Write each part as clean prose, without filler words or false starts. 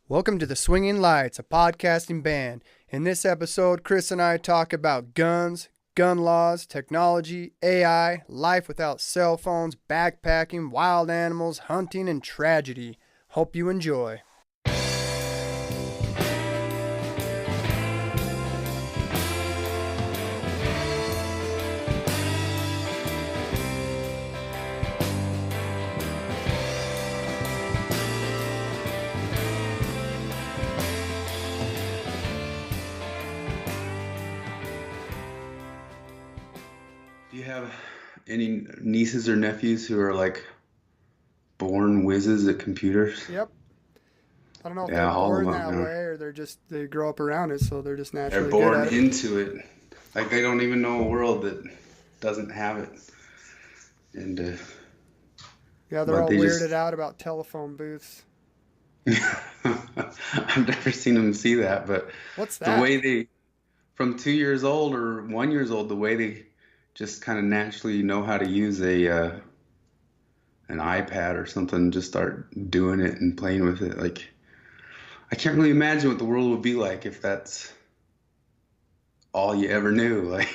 Welcome to the Swinging Lights, a podcasting band. In this episode, Chris and I talk about guns, gun laws, technology, AI, life without cell phones, backpacking, wild animals, hunting, and tragedy. Hope you enjoy. Do you have any nieces or nephews who are like born whizzes at computers? Yep. I don't know if they're Yeah, all of born them that are. way or they grow up around it, so they're just They're naturally good born at it. into it. Like they don't even know a world that doesn't have it. And Yeah, they're but all they weirded just out about telephone booths. I've never seen them see that, but What's the that? way they from 2 years old or 1 years old, the way they just kind of naturally know how to use a an iPad or something, just start doing it and playing with it. Like I can't really imagine what the world would be like if that's all you ever knew. Like,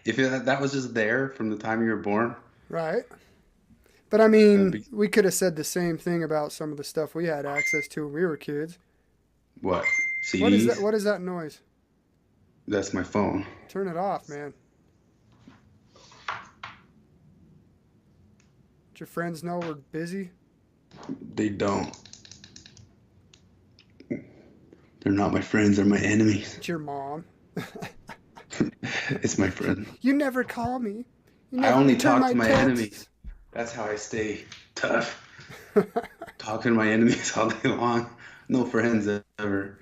if that was just there from the time you were born, Right. But I that'd mean, be we could have said the same thing about some of the stuff we had access to when we were kids. what? What is that? CDs? What is that noise? That's my phone. Turn it off, man. Let your friends know we're busy. They don't. They're not my friends, they're my enemies. It's your mom. It's my friend. You never call me. You I never only return talk my to my enemies. texts. That's how I stay tough. Talking to my enemies all day long. No friends ever.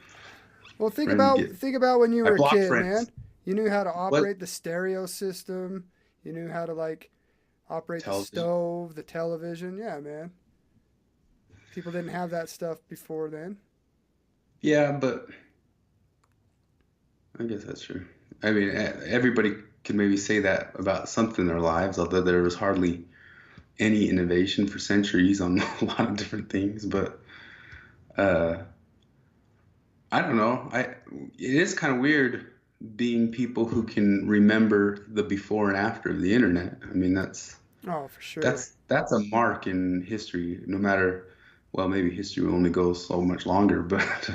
Well, Friends get. think about when you I were a block kid, man. friends. You knew how to What? operate the stereo system. You knew how to operate the Television. stove, the television. Yeah, man. People didn't have that stuff before then. Yeah, but I guess that's true. I mean, everybody could maybe say that about something in their lives, although there was hardly any innovation for centuries on a lot of different things. But uh, I don't know. It is kind of weird being people who can remember the before and after of the internet. I mean, Oh, for sure. that's a mark in history. No matter, well, maybe history will only go so much longer, but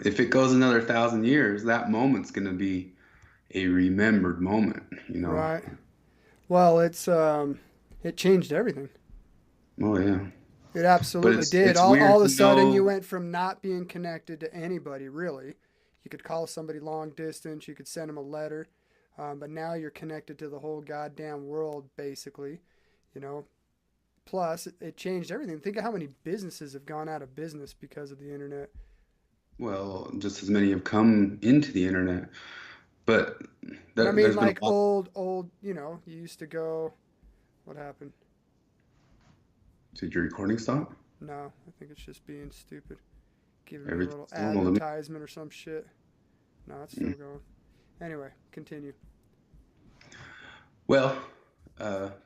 if it goes another 1,000 years, that moment's going to be a remembered moment, you know. Right. Well, it changed everything. Oh yeah. It But absolutely did. it's All weird of a to sudden, you know. went from not being connected to anybody, really. You could call somebody long distance, you could send them a letter, but now you're connected to the whole goddamn world, basically. You know. Plus, it changed everything. Think of how many businesses have gone out of business because of the internet. Well, just as many have come into the internet, but But I mean, there's been like a lot. old. You used to go. What happened? Did your recording stop? No, I think it's just being stupid. Giving me a little Everything's normal to me. advertisement or some shit. No, it's still Mm. going. Anyway, continue. Well,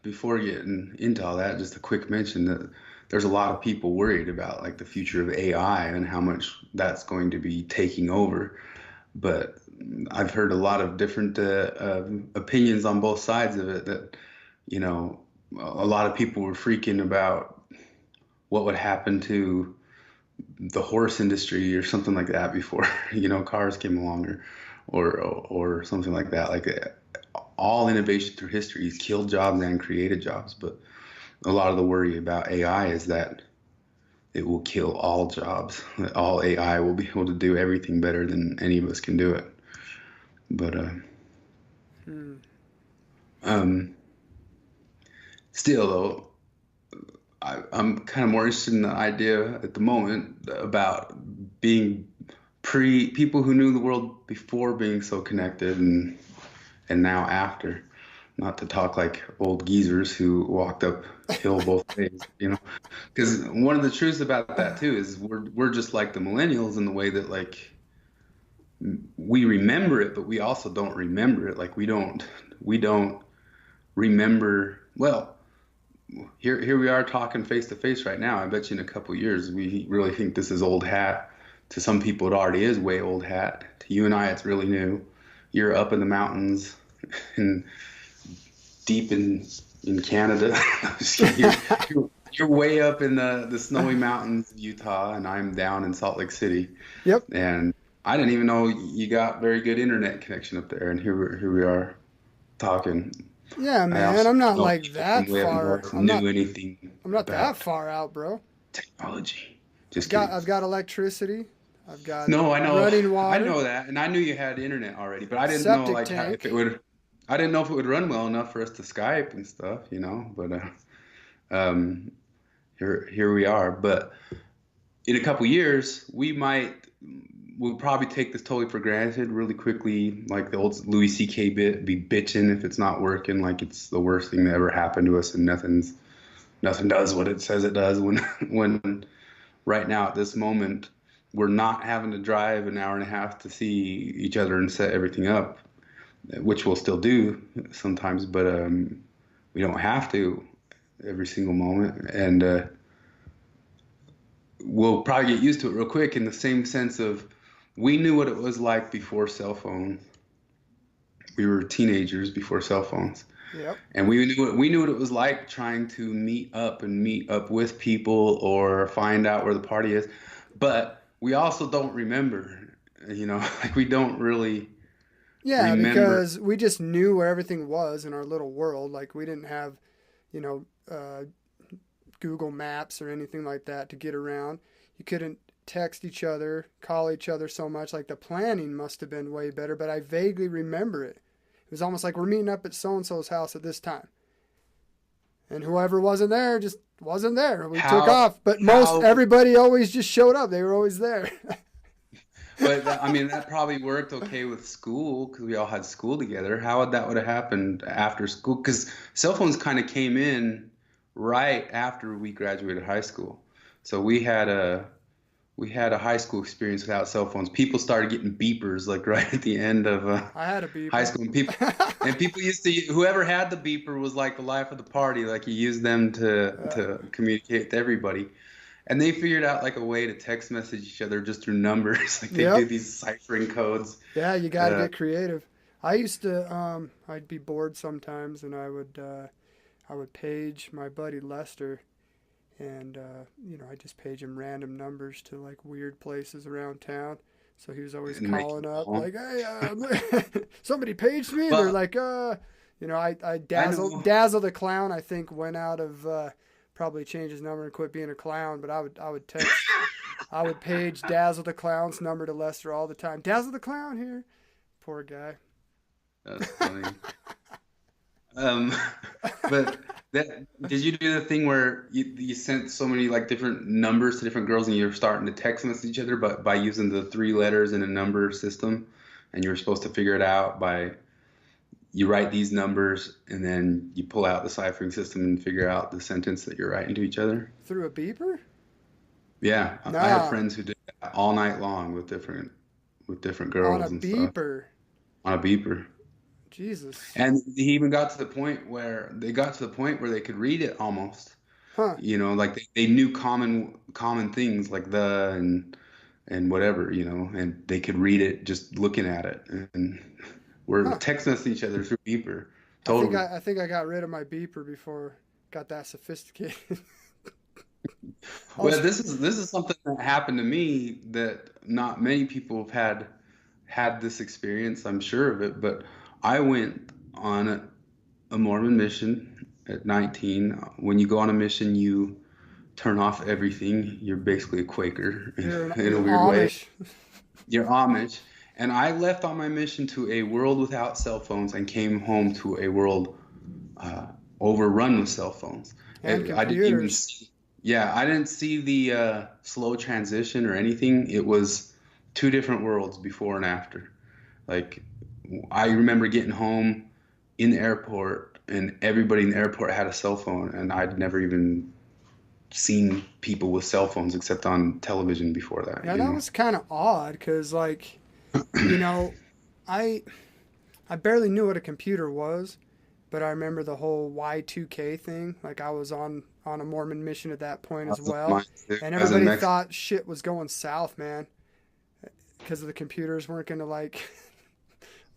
before getting into all that, just a quick mention that there's a lot of people worried about like the future of AI and how much that's going to be taking over. But I've heard a lot of different opinions on both sides of it. That you know, a lot of people were freaking about what would happen to the horse industry or something like that before cars came along or something like that. Like all innovation through history has killed jobs and created jobs, but a lot of the worry about AI is that it will kill all jobs. That all AI will be able to do everything better than any of us can do it. But Hmm. um, still, though, I'm kind of more interested in the idea at the moment about being pre people who knew the world before being so connected and now after. Not to talk like old geezers who walked uphill both ways, you know. Because one of the truths about that too is we're just like the millennials in the way that like we remember it, but we also don't remember it. Like we don't remember. Well, here we are talking face to face right now. I bet you in a couple years we really think this is old hat. To some people, it already is way old hat. To you and I, it's really new. You're up in the mountains and deep in Canada. you're, you're way up in the snowy mountains of Utah, and I'm down in Salt Lake City. Yep. And I didn't even know you got very good internet connection up there. And here we are talking. Yeah, I man. also I'm not know like people that from way up far. north who knew anything I'm not that about far out, bro. technology. Just kidding. I've got electricity. I've got No, running I water, know that, and I knew you had internet already, but I didn't know septic like how, if tank. it would. I didn't know if it would run well enough for us to Skype and stuff, you know. But um, here we are. But in a couple years, we'll probably take this totally for granted really quickly, like the old Louis C.K. bit, be bitching if it's not working, like it's the worst thing that ever happened to us, and nothing does what it says it does. When right now at this moment we're not having to drive an hour and a half to see each other and set everything up, which we'll still do sometimes, but we don't have to every single moment, and we'll probably get used to it real quick in the same sense of we knew what it was like before cell phones. We were teenagers before cell phones. Yep. And we knew what it was like trying to meet up with people or find out where the party is. But we also don't remember, you know, like we don't really Yeah, remember. because we just knew where everything was in our little world. Like we didn't have, you know, Google Maps or anything like that to get around. You couldn't text each other, call each other so much. Like the planning must have been way better, but I vaguely remember it. It was almost like we're meeting up at so and so's house at this time. And whoever wasn't there just wasn't there. We took how off. But most how everybody always just showed up. They were always there. but I mean that probably worked okay with school because we all had school together. How would have happened after school? Because cell phones kind of came in right after we graduated high school. So we had a high school experience without cell phones. People started getting beepers like right at the end of I had a high beeper. school, and people used to whoever had the beeper was like the life of the party. Like you used them uh, to communicate with everybody, and they figured out like a way to text message each other just through numbers. Like they do yep. these ciphering codes. Yeah, you got to Uh, get creative. I used to, I'd be bored sometimes, and I would page my buddy Lester, and I just page him random numbers to like weird places around town. So he was always and make calling you up call. like, "Hey, somebody paged me," and they're Well, like, I I know. dazzle the clown. I think went out of probably changed his number and quit being a clown, but I would text. I would page Dazzle the Clown's number to Lester all the time. Dazzle the Clown here. Poor guy. That's funny. Um, but that did you do the thing where you sent so many like different numbers to different girls and you're starting to text message each other, but by using the three letters in a number system, and you were supposed to figure it out by you write these numbers and then you pull out the ciphering system and figure out the sentence that you're writing to each other. Through a beeper? Yeah, I had Nah, friends who did that all night long with different on a girls and stuff beeper. on a beeper. Jesus. And he even got to the point where they could read it almost. Huh. You know, like they knew common things like the and whatever, you know, and they could read it just looking at it. And we're Huh. texting each other through beeper. Totally. I think I got rid of my beeper before it got that sophisticated. I Well, was this is something that happened to me that not many people have had this experience. I'm sure of it, but I went on a Mormon mission at 19. When you go on a mission, you turn off everything. You're basically a Quaker in a you're weird way. Amish. You're Amish. And I left on my mission to a world without cell phones and came home to a world uh, overrun with cell phones. And I didn't even computers. see, yeah, I didn't see the slow transition or anything. It was two different worlds before and after. Like I remember getting home in the airport and everybody in the airport had a cell phone and I'd never even seen people with cell phones except on television before that, Yeah, you that know? was kind of odd because, like, you know, I I barely knew what a computer was, but I remember the whole Y2K thing. Like I was on a Mormon mission at that point I as was on well, mine too. and I was in everybody Mexico. thought shit was going south, man, because the computers weren't gonna like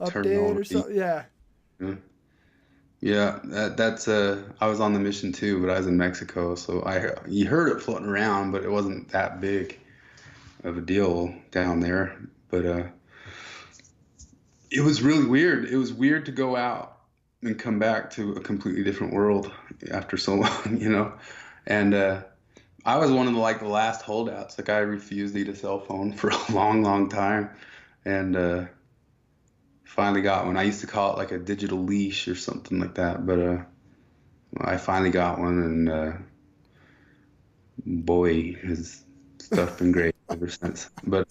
Turn update on. or so. Yeah, Yeah, yeah. That's I was on the mission too, but I was in Mexico, so you heard it floating around, but it wasn't that big of a deal down there. But it was really weird. It was weird to go out and come back to a completely different world after so long, you know. And I was one of the last holdouts. Like I refused to eat a cell phone for a long, long time, and finally got one. I used to call it like a digital leash or something like that, but I finally got one, and boy, has stuff been great ever since. But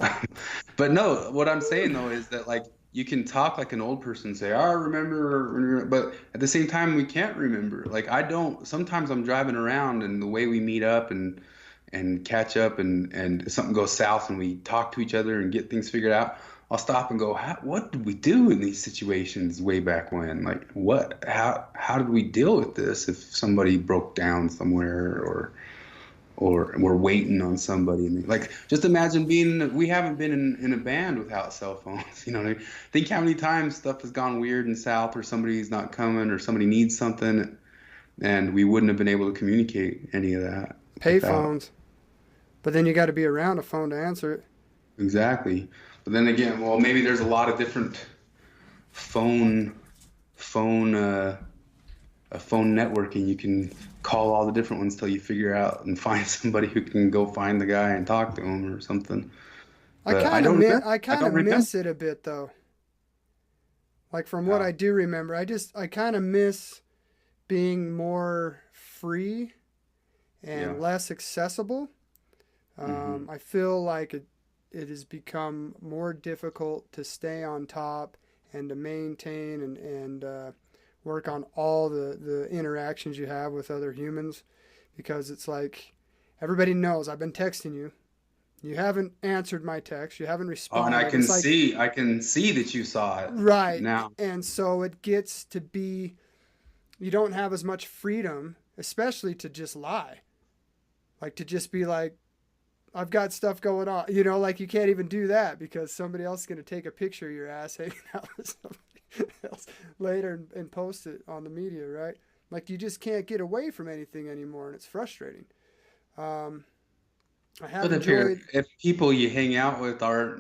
but no, what I'm saying though is that like you can talk like an old person, say, "Oh, I remember," but at the same time we can't remember. Like I don't. Sometimes I'm driving around and the way we meet up and catch up and if something goes south and we talk to each other and get things figured out, I'll stop and go, what did we do in these situations way back when? Like what, how did we deal with this if somebody broke down somewhere or we're waiting on somebody? Like just imagine we haven't been in a band without cell phones, you know what I mean? Think how many times stuff has gone weird and south or somebody's not coming or somebody needs something and we wouldn't have been able to communicate any of that pay without. phones, but then you got to be around a phone to answer it. Exactly. But then again, well, maybe there's a lot of different phone phone phone networking. You can call all the different ones till you figure out and find somebody who can go find the guy and talk to him or something. But I don't remember. I I kind don't of remember. miss it a bit though. Like from what How? I do remember, I kind of miss being more free Yeah. and less accessible. Hmm. I feel like it has become more difficult to stay on top and to maintain and work on all the interactions you have with other humans because it's like everybody knows I've been texting you. You haven't answered my text. You haven't Oh, and responded. It's like, I can see that you saw it right. now. And so it gets to be, you don't have as much freedom, especially to just lie. Like to just be like, I've got stuff going on. You know, like you can't even do that because somebody else is going to take a picture of your ass hanging out with somebody else later and post it on the media, right? Like you just can't get away from anything anymore, and it's frustrating. Um, I have But enjoyed. if people you hang out with are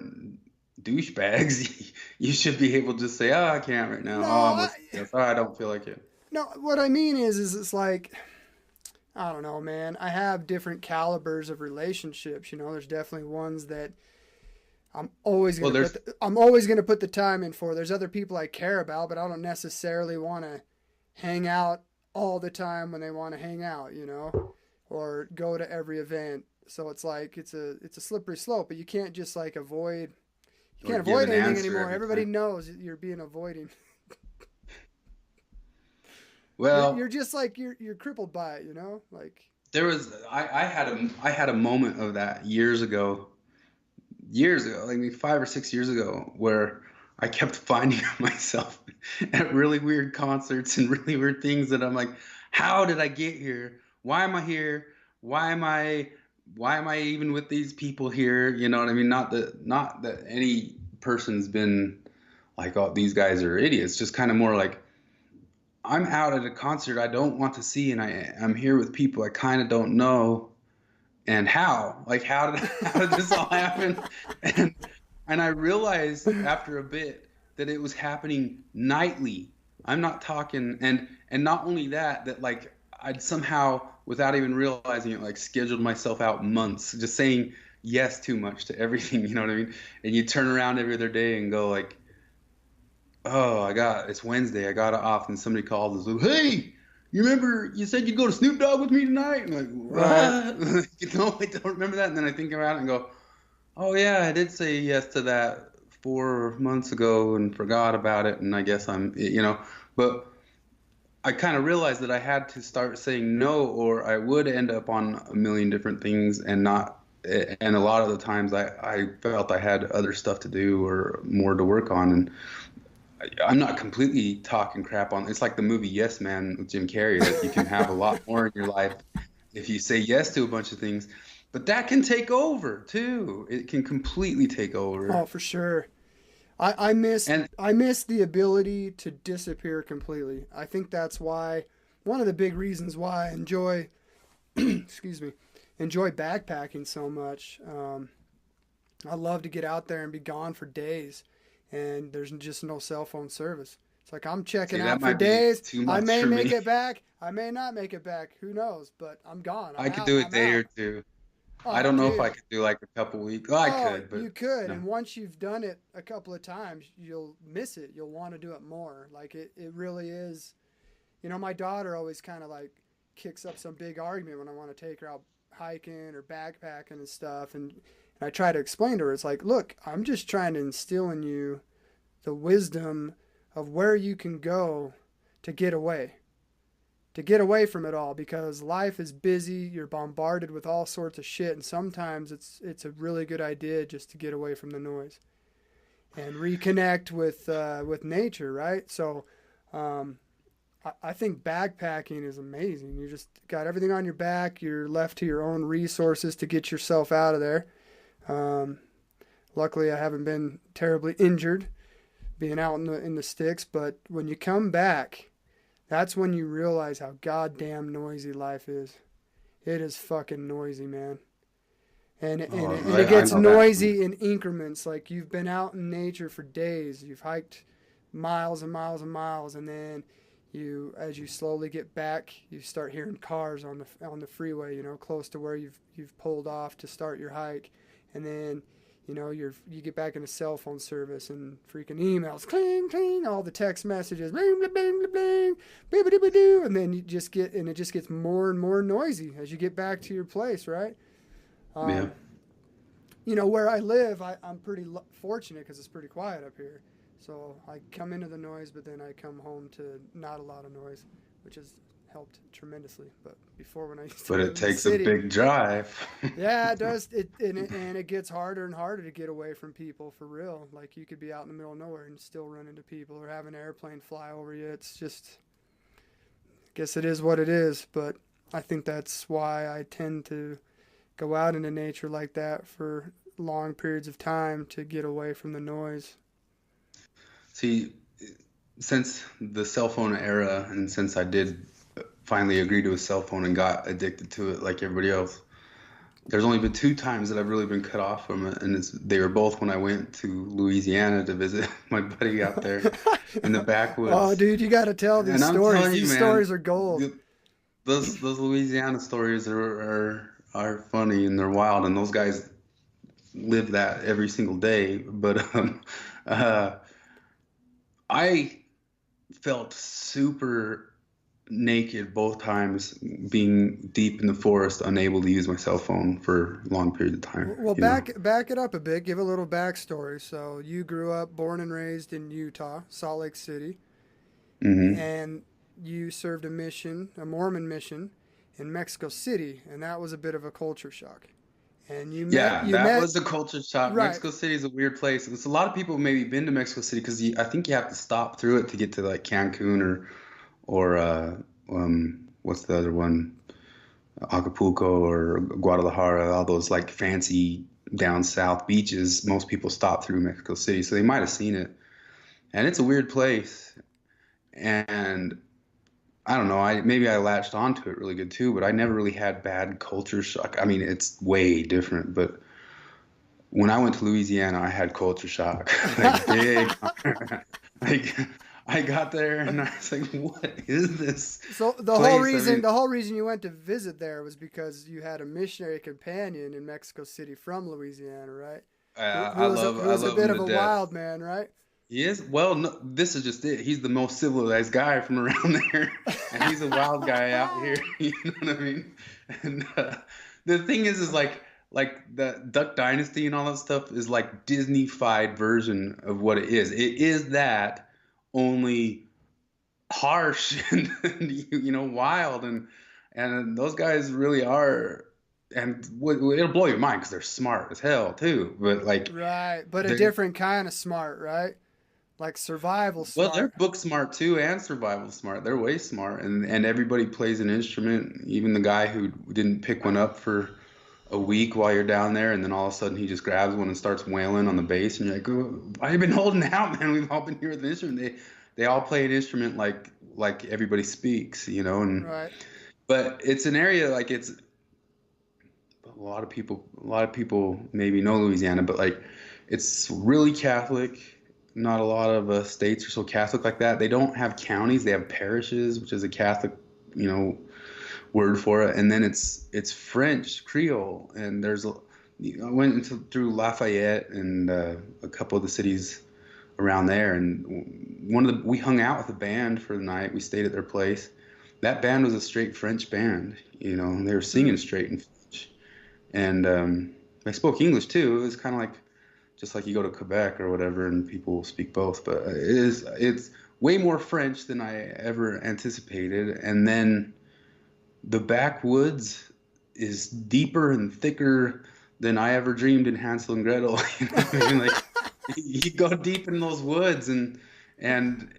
douchebags, you should be able to say, "Oh, I can't right now. No, Oh, I'm listening to this. Oh, I don't feel like it." no. What I mean is it's like I don't know, man. I have different calibers of relationships. You know, there's definitely ones that Well, there's I'm always gonna put the time in for. There's other people I care about, but I don't necessarily want to hang out all the time when they want to hang out, you know, or go to every event. So it's like it's a slippery slope, but you can't just like avoid you or can't give avoid an anything answer anymore. every Everybody time. knows you're being avoiding. You're Well, just like you're crippled by it, you know? Like I had a moment of that years ago, like maybe 5 or 6 years ago, where I kept finding myself at really weird concerts and really weird things that I'm like, how did I get here? Why am I here? Why am I why am I even with these people here? You know what I mean? Not that any person's been like, oh, these guys are idiots. Just kind of more like I'm out at a concert I don't want to see, and I'm here with people I kind of don't know, and how did this all happen? And and I realized after a bit that it was happening nightly. I'm not talking, and not only that, that like I'd somehow, without even realizing it, like scheduled myself out months, just saying yes too much to everything, you know what I mean? And you turn around every other day and go like, oh, it's Wednesday, I got it off, and somebody calls us, hey, you remember you said you'd go to Snoop Dogg with me tonight? I'm like, right. what? You know, I don't remember that. And then I think about it and go, oh yeah, I did say yes to that 4 months ago and forgot about it. And I guess but I kind of realized that I had to start saying no, or I would end up on a million different things and not. And a lot of the times I felt I had other stuff to do or more to work on. I'm not completely talking crap on. It's like the movie Yes Man with Jim Carrey that you can have a lot more in your life if you say yes to a bunch of things, but that can take over too. It can completely take Oh, over. for sure. I miss And I miss the ability to disappear completely. I think that's why one of the big reasons why I enjoy excuse me, enjoy backpacking so much. I love to get out there and be gone for days, and there's just no cell phone service. It's like I'm checking see, that out for might be days. too I much may for make me. it back. I may not make it back. Who knows? But I'm gone. I'm I could out. do a I'm day or out. two. I Oh, don't know if I dude. could do like a couple weeks. Oh, I Oh, could, but you could. no. And once you've done it a couple of times, you'll miss it. You'll want to do it more. Like it really is. You know, my daughter always kind of like kicks up some big argument when I want to take her out hiking or backpacking and stuff. And I try to explain to her, it's like, look, I'm just trying to instill in you the wisdom of where you can go to get away, to get away from it all because life is busy. You're bombarded with all sorts of shit. And sometimes it's a really good idea just to get away from the noise and reconnect with nature, right? So, um, I think backpacking is amazing. You just got everything on your back. You're left to your own resources to get yourself out of there. Um, Luckily, I haven't been terribly injured being out in the sticks. But when you come back, that's when you realize how goddamn noisy life is. It is fucking noisy, man. Oh, And it I gets know that. noisy in increments. Like you've been out in nature for days. You've hiked miles and miles and miles, and then as you slowly get back, you start hearing cars on the freeway, close to where you've pulled off to start your hike, and then you get back into cell phone service and freaking emails, cling cling, all the text messages, bling bling bling bling, bling, bling, and then it just gets more and more noisy as you get back to your place, right? Yeah. Um, where I live, I'm pretty fortunate because it's pretty quiet up here. So I come into the noise, but then I come home to not a lot of noise, which has helped tremendously. But before, when I used to But live it in the takes a city, big drive. yeah, it does. And it gets harder and harder to get away from people for real. Like you could be out in the middle of nowhere and still run into people or have an airplane fly over you. It's just, I guess it is what it is. But I think that's why I tend to go out into nature like that for long periods of time to get away from the noise. See, since the cell phone era and since I did finally agree to a cell phone and got addicted to it like everybody else, there's only been two times that I've really been cut off from it, and they were both when I went to Louisiana to visit my buddy out there in the Oh, backwoods. dude, you got to tell these And I'm stories. telling you, These man, stories are gold. those Louisiana stories are funny and they're wild, and those guys live that every single day. But uh, I felt super naked both times, being deep in the forest, unable to use my cell phone for long periods of time. Well, You know. back it up a bit. Give a little backstory. So you grew up, born and raised in Utah, Salt Lake City, Hmm. and you served a mission, a Mormon mission, in Mexico City, and that was a bit of a culture shock. And Yeah, you that met was a culture shock. right. Mexico City is a weird place. It's a lot of people maybe been to Mexico City because I think you have to stop through it to get to like Cancun or what's the other one? Acapulco or Guadalajara, all those like fancy down south beaches. Most people stop through Mexico City, so they might have seen it. And it's a weird place. And I don't know, maybe I latched onto it really good too, but I never really had bad culture shock. I mean, it's way different, but when I went to Louisiana, I had culture shock, like big. Like I got there and I was like, "What is this So place?" I mean, the whole reason you went to visit there was because you had a missionary companion in Mexico City from Louisiana, right? Who I was a love bit him of to a death. wild man, right? He is, well, no, this is just it. He's the most civilized guy from around there, and he's a wild guy out here. You know what I mean? And the thing is like the Duck Dynasty and all that stuff is like Disney-fied version of what it is. It is that only harsh and wild, and those guys really are. And it'll blow your mind because they're smart as hell too. But like Right, but a they different kind of smart, right? Like survival Well, they're smart. book smart too and survival smart. They're way smart, and everybody plays an instrument. Even the guy who didn't pick one up for a week while you're down there, and then all of a sudden he just grabs one and starts wailing on the bass, and you're like, "Oh, why you been holding out, man? We've all been here with an instrument." They all play an instrument like everybody speaks, you know. And Right. but it's an area like it's a lot of people maybe know Louisiana, but like it's really Catholic. Not a lot of states are so Catholic like that. They don't have counties; they have parishes, which is a Catholic, you know, word for it. And then it's French Creole, and I went through Lafayette and a couple of the cities around there, and we hung out with a band for the night. We stayed at their place. That band was a straight French band, you know, and they were Hmm. singing straight in French, and they spoke English too. It was kind of like just like you go to Quebec or whatever, and people speak both. But it's way more French than I ever anticipated, and then the backwoods is deeper and thicker than I ever dreamed in Hansel and Gretel. You know what I mean? Like you go deep in those woods, and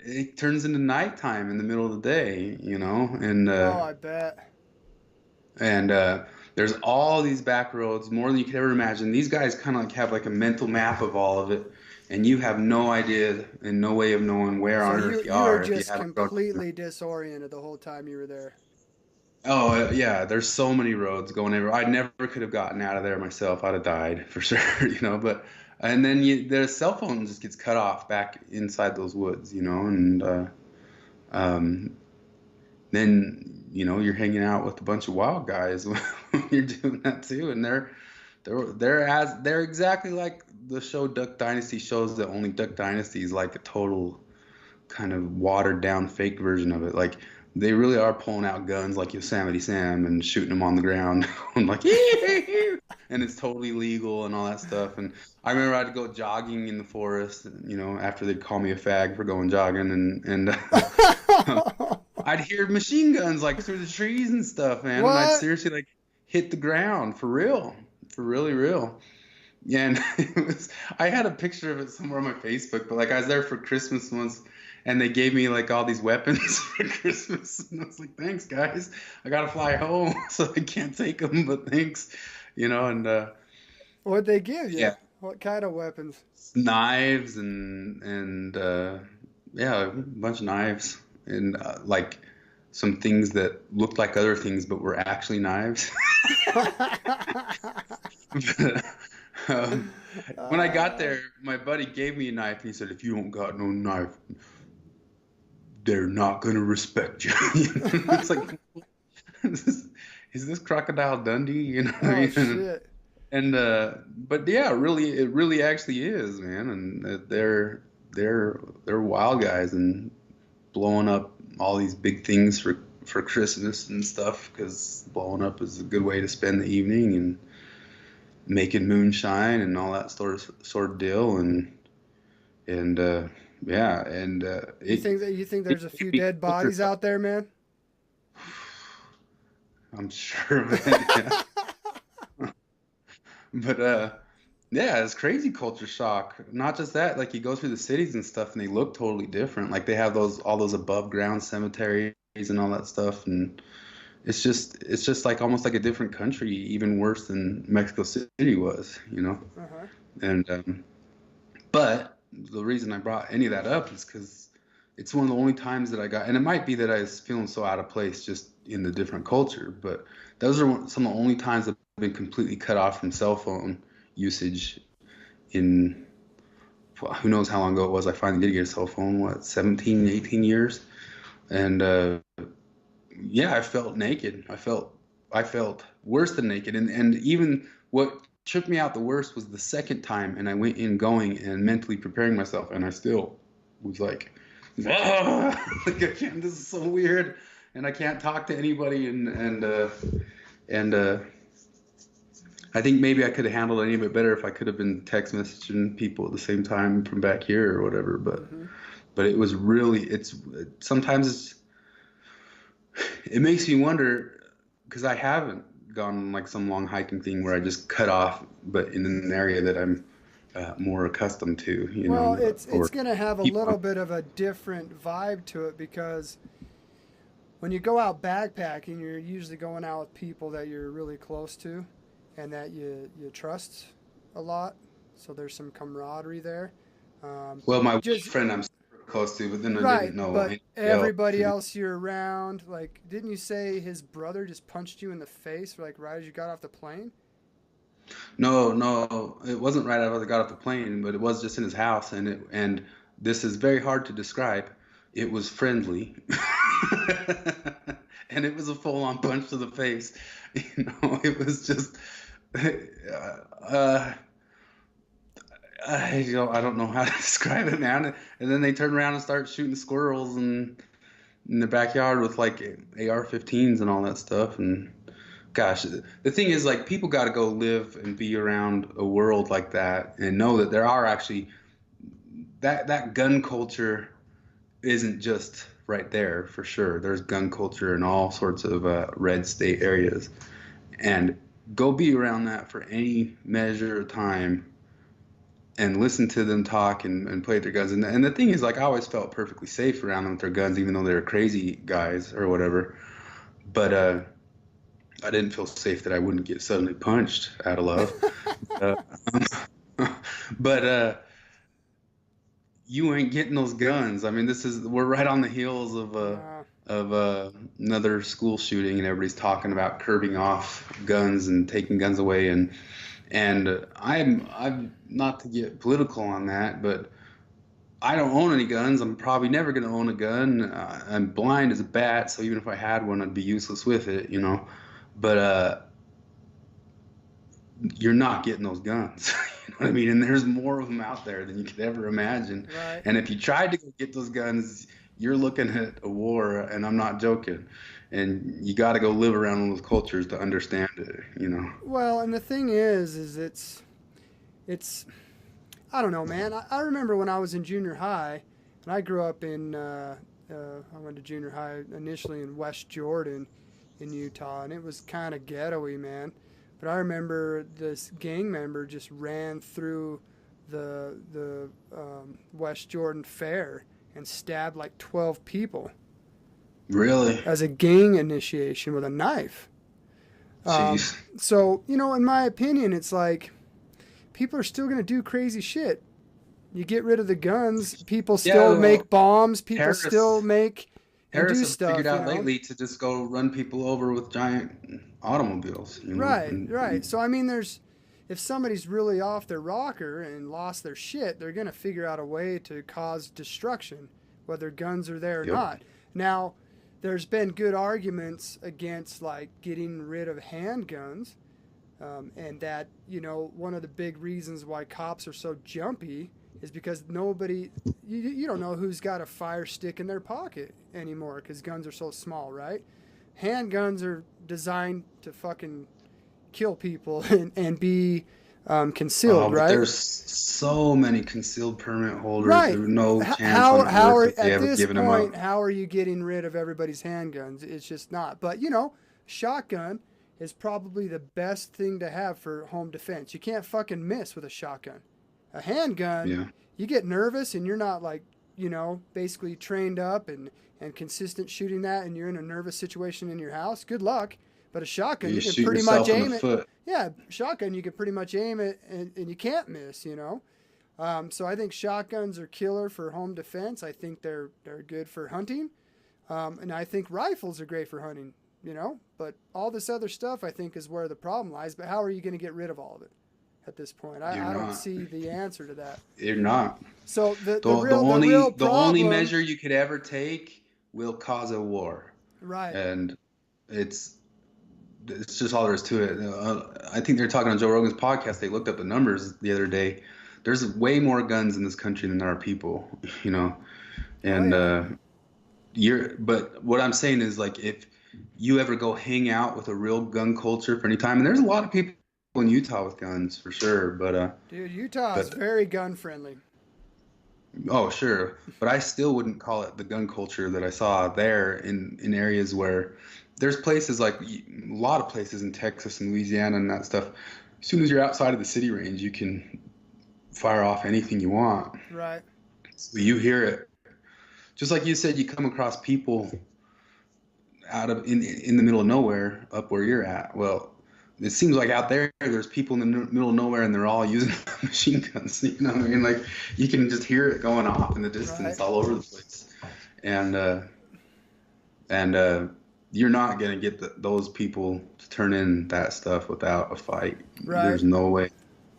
it turns into nighttime in the middle of the day, you know, Oh, I bet. and there's all these back roads, more than you could ever imagine. These guys kind of like have like a mental map of all of it, and you have no idea and no way of knowing where So on you earth you you were are if you just haven't grown up. completely disoriented the whole time you were there. Oh, yeah, there's so many roads going everywhere. I never could have gotten out of there myself. I'd have died for sure, you know, but and then the cell phone just gets cut off back inside those woods, you know, and um, then you're hanging out with a bunch of wild guys when you're doing that too, and they're exactly like the show Duck Dynasty shows that only Duck Dynasty is like a total kind of watered down fake version of it. Like they really are pulling out guns like Yosemite Sam and shooting them on the ground and like and it's totally legal and all that stuff. And I remember I had to go jogging in the forest, after they'd call me a fag for going jogging, and I'd hear machine guns like through the trees and stuff, man, and I'd What? seriously like hit the ground for real, for really real. Yeah, and I had a picture of it somewhere on my Facebook, but like I was there for Christmas once, and they gave me like all these weapons for Christmas, and I was like, thanks, guys. I gotta fly home, so I can't take them, but thanks, and What'd they give you? yeah, What kind of weapons? knives and yeah, a bunch of knives and like some things that looked like other things but were actually knives. um, when I got uh, there, my buddy gave me a knife and he said, "If you don't got no knife, they're not gonna respect you." It's like, is this Crocodile Dundee? You know what I oh mean? shit. And but yeah, it really actually is, man. And they're wild guys and blowing up all these big things for Christmas and stuff because blowing up is a good way to spend the evening and making moonshine and all that sort of deal and yeah and You think it there's a can few be dead culture bodies shock. out there, man? I'm sure, man. Yeah. But yeah, it's crazy culture shock. Not just that, like you go through the cities and stuff and they look totally different. Like they have all those above ground cemeteries and all that stuff, and it's just like almost like a different country, even worse than Mexico City was. Uh-huh. And but the reason I brought any of that up is because it's one of the only times that I got, and it might be that I was feeling so out of place just in the different culture, but those are some of the only times I've been completely cut off from cell phone usage in, well, who knows how long ago it was. I finally did get a cell phone, 17, 18 years. And yeah, I felt naked. I felt worse than naked. And even what took me out the worst was the second time, and I went in going and mentally preparing myself, and I still was like, ah! Like I can't, this is so weird, and I can't talk to anybody, and I think maybe I could have handled it any bit better if I could have been text messaging people at the same time from back here or whatever. Mm-hmm. But it was really, sometimes it makes me wonder because I haven't gone on like some long hiking thing where I just cut off, but in an area that I'm more accustomed to, Well, it's or going to have a people. little bit of a different vibe to it because when you go out backpacking, you're usually going out with people that you're really close to and that you trust a lot. So there's some camaraderie there. Um, Well, my one just friend I'm super close to, but then I didn't right, know but anybody else. everybody else you're around, like, didn't you say his brother just punched you in the face, like right as you got off the plane? No, no, it wasn't right after I got off the plane, but it was just in his house, and this is very hard to describe. It was friendly, and it was a full-on punch to the face. It was just, uh, I don't know how to describe it, man. And then they turn around and start shooting squirrels in the backyard with like AR-15s and all that stuff, and gosh, the thing is, like, people got to go live and be around a world like that and know that there are actually that gun culture isn't just right there for sure. There's gun culture in all sorts of red state areas, and go be around that for any measure of time and listen to them talk and play with their guns. And the thing is, like, I always felt perfectly safe around them with their guns, even though they were crazy guys or whatever. But I didn't feel safe that I wouldn't get suddenly punched out of love. Uh, but you ain't getting those guns. I mean, we're right on the heels of Nah, another school shooting, and everybody's talking about curbing off guns and taking guns away. And I'm not to get political on that, but I don't own any guns. I'm probably never going to own a gun. I'm blind as a bat, so even if I had one, I'd be useless with it. But you're not getting those guns. You know what I mean? And there's more of them out there than you could ever imagine. right. And if you tried to go get those guns, you're looking at a war, and I'm not joking. And you got to go live around one of those cultures to understand it. Well, and the thing is it's I don't know, man. I remember when I was in junior high, and I grew up I went to junior high initially in West Jordan in Utah, and it was kind of ghetto-y, man. But I remember this gang member just ran through the West Jordan Fair and stabbed like 12 people Really? as a gang initiation with a knife. Jeez. So, in my opinion, it's like people are still going to do crazy shit. You get rid of the guns, people Yeah, still make well, bombs, people still terrorists make and terrorists do have stuff, figured out lately to just go run people over with giant automobiles. Right, right. So I mean, if somebody's really off their rocker and lost their shit, they're gonna figure out a way to cause destruction, whether guns are there or Yep. not. Now, there's been good arguments against like getting rid of handguns, and that one of the big reasons why cops are so jumpy is because you don't know who's got a fire stick in their pocket anymore because guns are so small, right? Handguns are designed to fucking kill people and be Oh, concealed, but right? there's so many concealed permit holders. Right. There's no chance How on how earth are that they at ever this given them point? up. How are you getting rid of everybody's handguns? It's just not. But shotgun is probably the best thing to have for home defense. You can't fucking miss with a shotgun. A handgun, Yeah. you get nervous and you're not like basically trained up and consistent shooting that, and you're in a nervous situation in your house. Good luck. But a shotgun, You you can shoot pretty much yourself in the aim it. foot. Yeah, shotgun, you can pretty much aim it and you can't miss. So I think shotguns are killer for home defense. I think they're good for hunting, and I think rifles are great for hunting. But all this other stuff I think is where the problem lies. But how are you going to get rid of all of it at this point? You're I don't not. see the answer to that. You're not. So the The, the real the only real the only problem, measure you could ever take will cause a war, right? and it's it's just all there is to it. I think they're talking on Joe Rogan's podcast. They looked up the numbers the other day. There's way more guns in this country than there are people, Oh and yeah, but what I'm saying is, like, if you ever go hang out with a real gun culture for any time, and there's a lot of people in Utah with guns for sure, dude, Utah is but very gun friendly. oh, sure. But I still wouldn't call it the gun culture that I saw there in areas where there's places like a lot of places in Texas and Louisiana and that stuff. As soon as you're outside of the city range, you can fire off anything you want. Right. So you hear it. Just like you said, you come across people out of in the middle of nowhere up where you're at. Well, it seems like out there there's people in the middle of nowhere and they're all using machine guns. You know what I mean? Like you can just hear it going off in the distance all over the place. And you're not gonna get those people to turn in that stuff without a fight. Right. There's no way.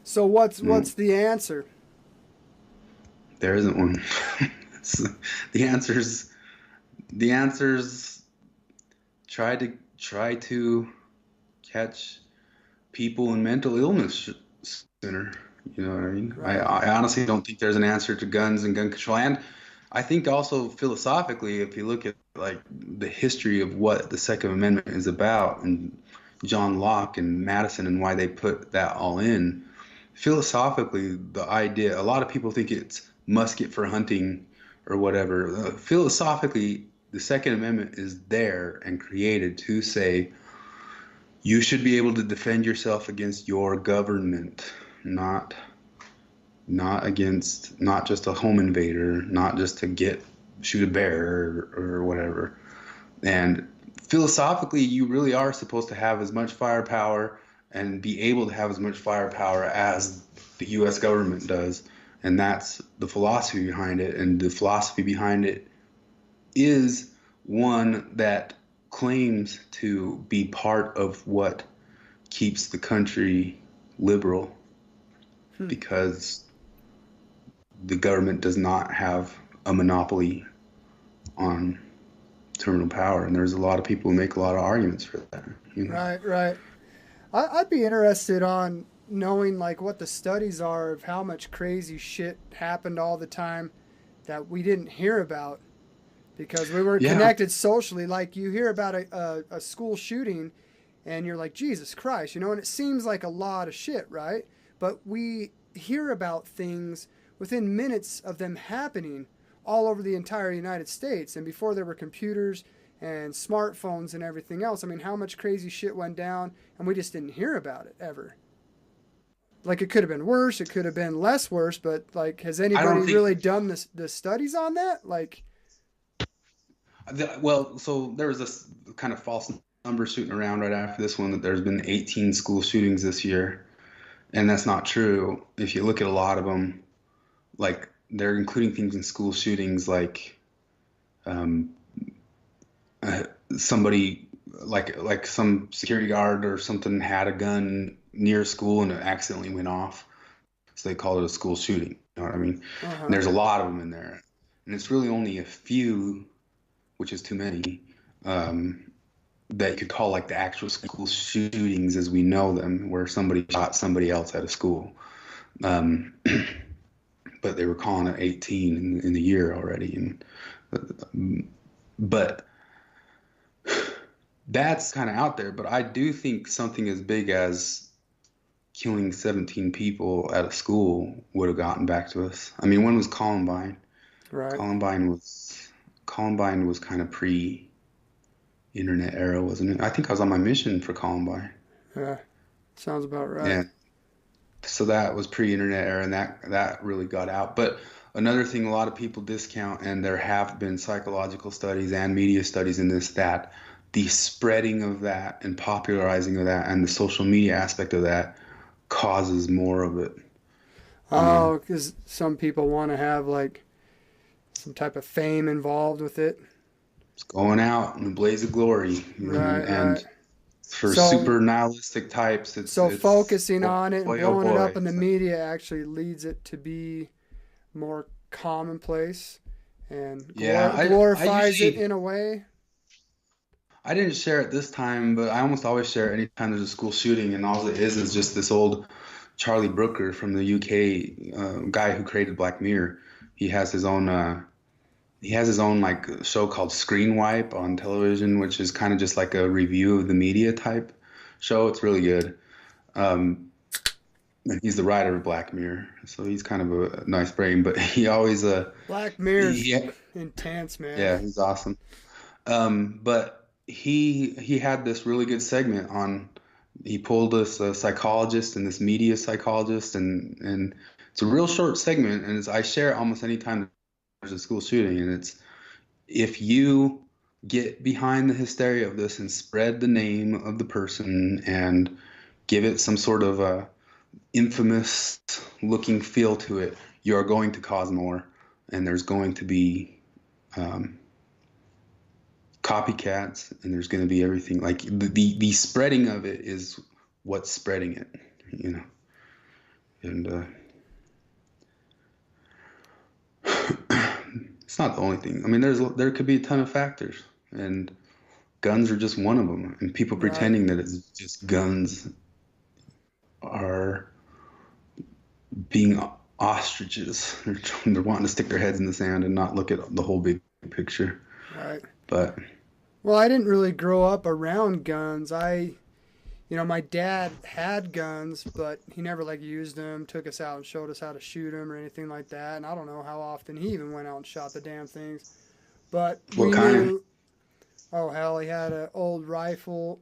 So what's the answer? There isn't one. the answers try to catch people in mental illness sooner. You know what I mean? Right. I honestly don't think there's an answer to guns and gun control. And I think also philosophically, if you look at like the history of what the Second Amendment is about, and John Locke and Madison and why they put that all in, philosophically, the idea, a lot of people think it's musket for hunting or whatever. Philosophically, the Second Amendment is there and created to say you should be able to defend yourself against your government, not just a home invader, not just to shoot a bear or whatever. And philosophically, you really are supposed to have as much firepower and be able to have as much firepower as the U.S. government does. And that's the philosophy behind it. And the philosophy behind it is one that claims to be part of what keeps the country liberal, because the government does not have a monopoly on terminal power. And there's a lot of people who make a lot of arguments for that. You know? Right. I'd be interested on knowing like what the studies are of how much crazy shit happened all the time that we didn't hear about because we weren't connected socially. Like you hear about a school shooting and you're like, Jesus Christ, you know, and it seems like a lot of shit, right? But we hear about things within minutes of them happening all over the entire United States. And before there were computers and smartphones and everything else, I mean, how much crazy shit went down and we just didn't hear about it ever. Like it could have been worse, it could have been less worse, but like, has anybody really done the studies on that? Like, well, so there was this kind of false number shooting around right after this one that there's been 18 school shootings this year, and that's not true. If you look at a lot of them, like they're including things in school shootings like somebody like some security guard or something had a gun near school and it accidentally went off, so they called it a school shooting. You know what I mean? And there's a lot of them in there, and it's really only a few, which is too many, that you could call like the actual school shootings as we know them, where somebody shot somebody else at a school. But they were calling it 18 in the year already. But that's kind of out there. But I do think something as big as killing 17 people at a school would have gotten back to us. I mean, when was Columbine? Right. Columbine was kind of pre-internet era, wasn't it? I think I was on my mission for Columbine. Yeah, sounds about right. Yeah. So that was pre-internet era, and that really got out. But another thing a lot of people discount, and there have been psychological studies and media studies in this, that the spreading of that and popularizing of that and the social media aspect of that causes more of it. Oh, because some people want to have like some type of fame involved with it. It's going out in a blaze of glory. Right. For super nihilistic types, it's focusing on it and blowing it up in the media actually leads it to be more commonplace and glorifies it in a way. I didn't share it this time, but I almost always share it anytime there's a school shooting, and all it is just this old Charlie Brooker from the UK, guy who created Black Mirror. He has his own like show called Screen Wipe on television, which is kind of just like a review of the media type show. It's really good. And he's the writer of Black Mirror, so he's kind of a nice brain. But he always Black Mirror's intense, man. Yeah, he's awesome. But he had this really good segment on. He pulled this psychologist and this media psychologist and It's a real short segment, and I share it almost any time there's a school shooting, and it's if you get behind the hysteria of this and spread the name of the person and give it some sort of a infamous looking feel to it, you're going to cause more, and there's going to be um, copycats, and there's going to be everything. Like the spreading of it is what's spreading it, you know. And it's not the only thing. I mean, there could be a ton of factors, and guns are just one of them. And people Right. pretending that it's just guns are being ostriches. They're wanting to stick their heads in the sand and not look at the whole big picture. Right. But Well, I didn't really grow up around guns. My dad had guns, but he never like used them, took us out and showed us how to shoot them or anything like that. And I don't know how often he even went out and shot the damn things. But what we kind? knew, oh hell, he had an old rifle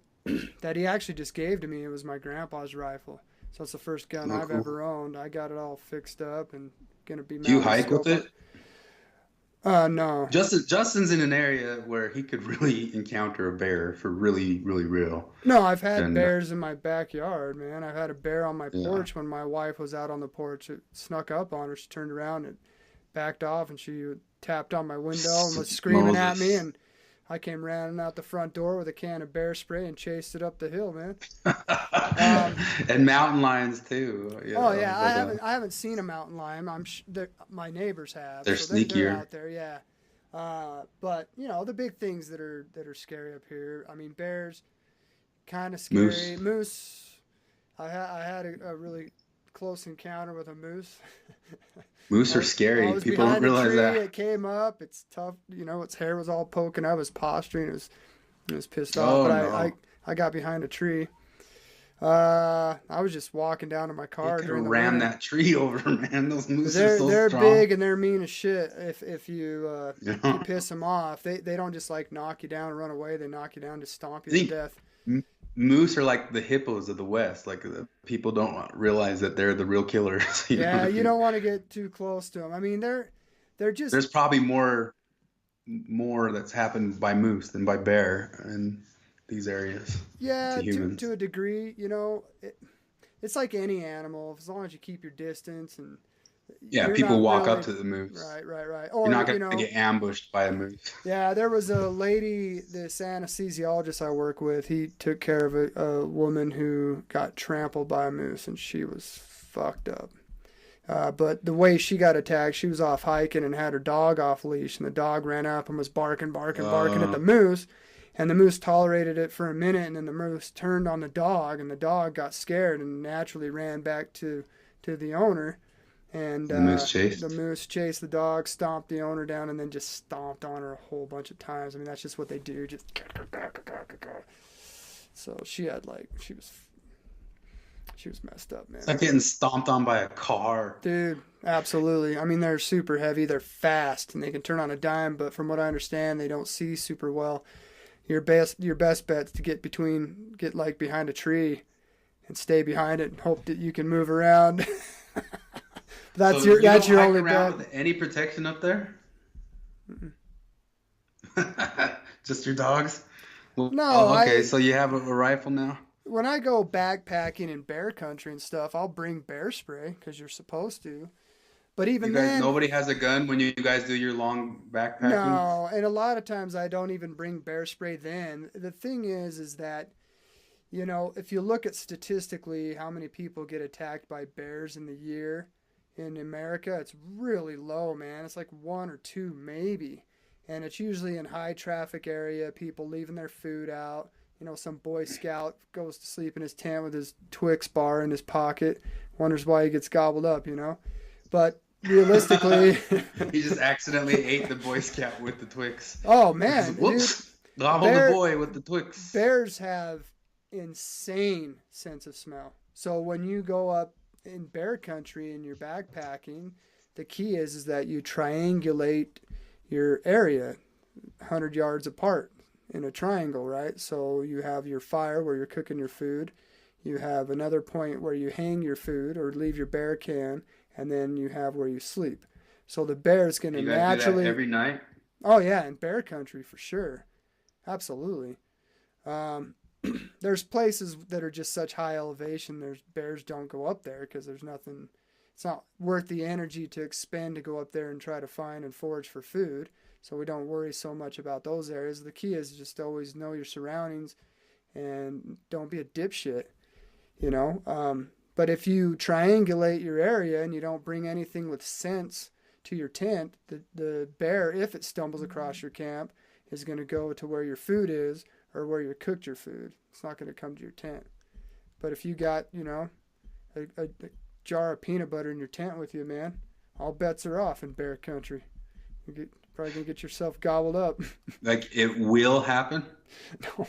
that he actually just gave to me. It was my grandpa's rifle. So it's the first gun Oh, I've cool. ever owned. I got it all fixed up and gonna be Do you mounting a hike with scope on. it? No. Justin's in an area where he could really encounter a bear for really, really real. No, I've had And bears in my backyard, man. I've had a bear on my yeah, porch when my wife was out on the porch. It snuck up on her. She turned around and backed off, and she tapped on my window and was screaming at me. Moses. And I came running out the front door with a can of bear spray and chased it up the hill, man. Um, And mountain lions too, you oh know, yeah, I but haven't I haven't seen a mountain lion. My neighbors have, they're so they're sneakier. out there, yeah. But the big things that are scary up here. I mean, bears, kind of Moose. scary. Moose. I had a really close encounter with a moose. Moose are I scary. was People don't behind a realize tree. that. It came up. It's tough. Its hair was all poking up. His posturing it was pissed off. Oh But no. I got behind a tree. I was just walking down to my He car could have during the rammed winter. that tree over, man. Those moose are so They're strong. big and they're mean as shit. If you I piss them off, they don't just like knock you down and run away. They knock you down to stomp you to think death. moose are like the hippos of the West. Like people don't realize that they're the real killers. You know Yeah, what I you mean? don't want to get too close to them. I mean, they're just There's probably more that's happened by moose than by bear in these areas to yeah to humans. a degree. It's like any animal. As long as you keep your distance and Yeah, you're people not walk up really to the moose. right, right, right. You're Or not gonna get ambushed by a moose. yeah, there was a lady, this anesthesiologist I work with. He took care of a woman who got trampled by a moose, and she was fucked up. But the way she got attacked, she was off hiking and had her dog off leash, and the dog ran up and was barking, barking, barking at Uh, the moose. And the moose tolerated it for a minute, and then the moose turned on the dog, and the dog got scared and naturally ran back to the owner. And the moose the chased. moose chased the dog, stomped the owner down, and then just stomped on her a whole bunch of times. I mean, that's just what they do. Just so she was messed up, It's man. like getting stomped on by a car. Dude, absolutely. I mean, they're super heavy. They're fast, and they can turn on a dime. But from what I understand, they don't see super well. Your best bet's to get like behind a tree and stay behind it and hope that you can move around. So that's your you that's don't your hike only around bet. with any protection up there? Mm-mm. Just your dogs? Well, No, okay, I so you have a rifle now? when I go backpacking in bear country and stuff, I'll bring bear spray because you're supposed to. But You even guys, then, nobody has a gun when you guys do your long backpacking? no. And a lot of times I don't even bring bear spray then. The thing is that if you look at statistically how many people get attacked by bears in the year in America, it's really low, man. It's like one or two, maybe. And it's usually in high traffic area, people leaving their food out. Some Boy Scout goes to sleep in his tent with his Twix bar in his pocket, wonders why he gets gobbled up. But realistically, He just accidentally ate the Boy Scout with the Twix. oh man, dude, Whoops! Gobbled the bear boy with the Twix. bears have insane sense of smell. So when you go up in bear country and you're backpacking, the key is that you triangulate your area 100 yards apart in a triangle, right? So you have your fire where you're cooking your food. You have another point where you hang your food or leave your bear can, and then you have where you sleep. So the bear is going to You guys do that naturally. every night? Oh yeah, in bear country for sure, absolutely. Um, there's places that are just such high elevation. There's bears don't go up there because there's nothing. It's not worth the energy to expend to go up there and try to find and forage for food. So we don't worry so much about those areas. The key is just always know your surroundings and don't be a dipshit, you know. But if you triangulate your area and you don't bring anything with sense to your tent, the bear, if it stumbles across your camp, is going to go to where your food is or where you cooked your food. It's not going to come to your tent. But if you got, you know, a jar of peanut butter in your tent with you, man, all bets are off in bear country. Probably going to get yourself gobbled up. Like it will happen? No.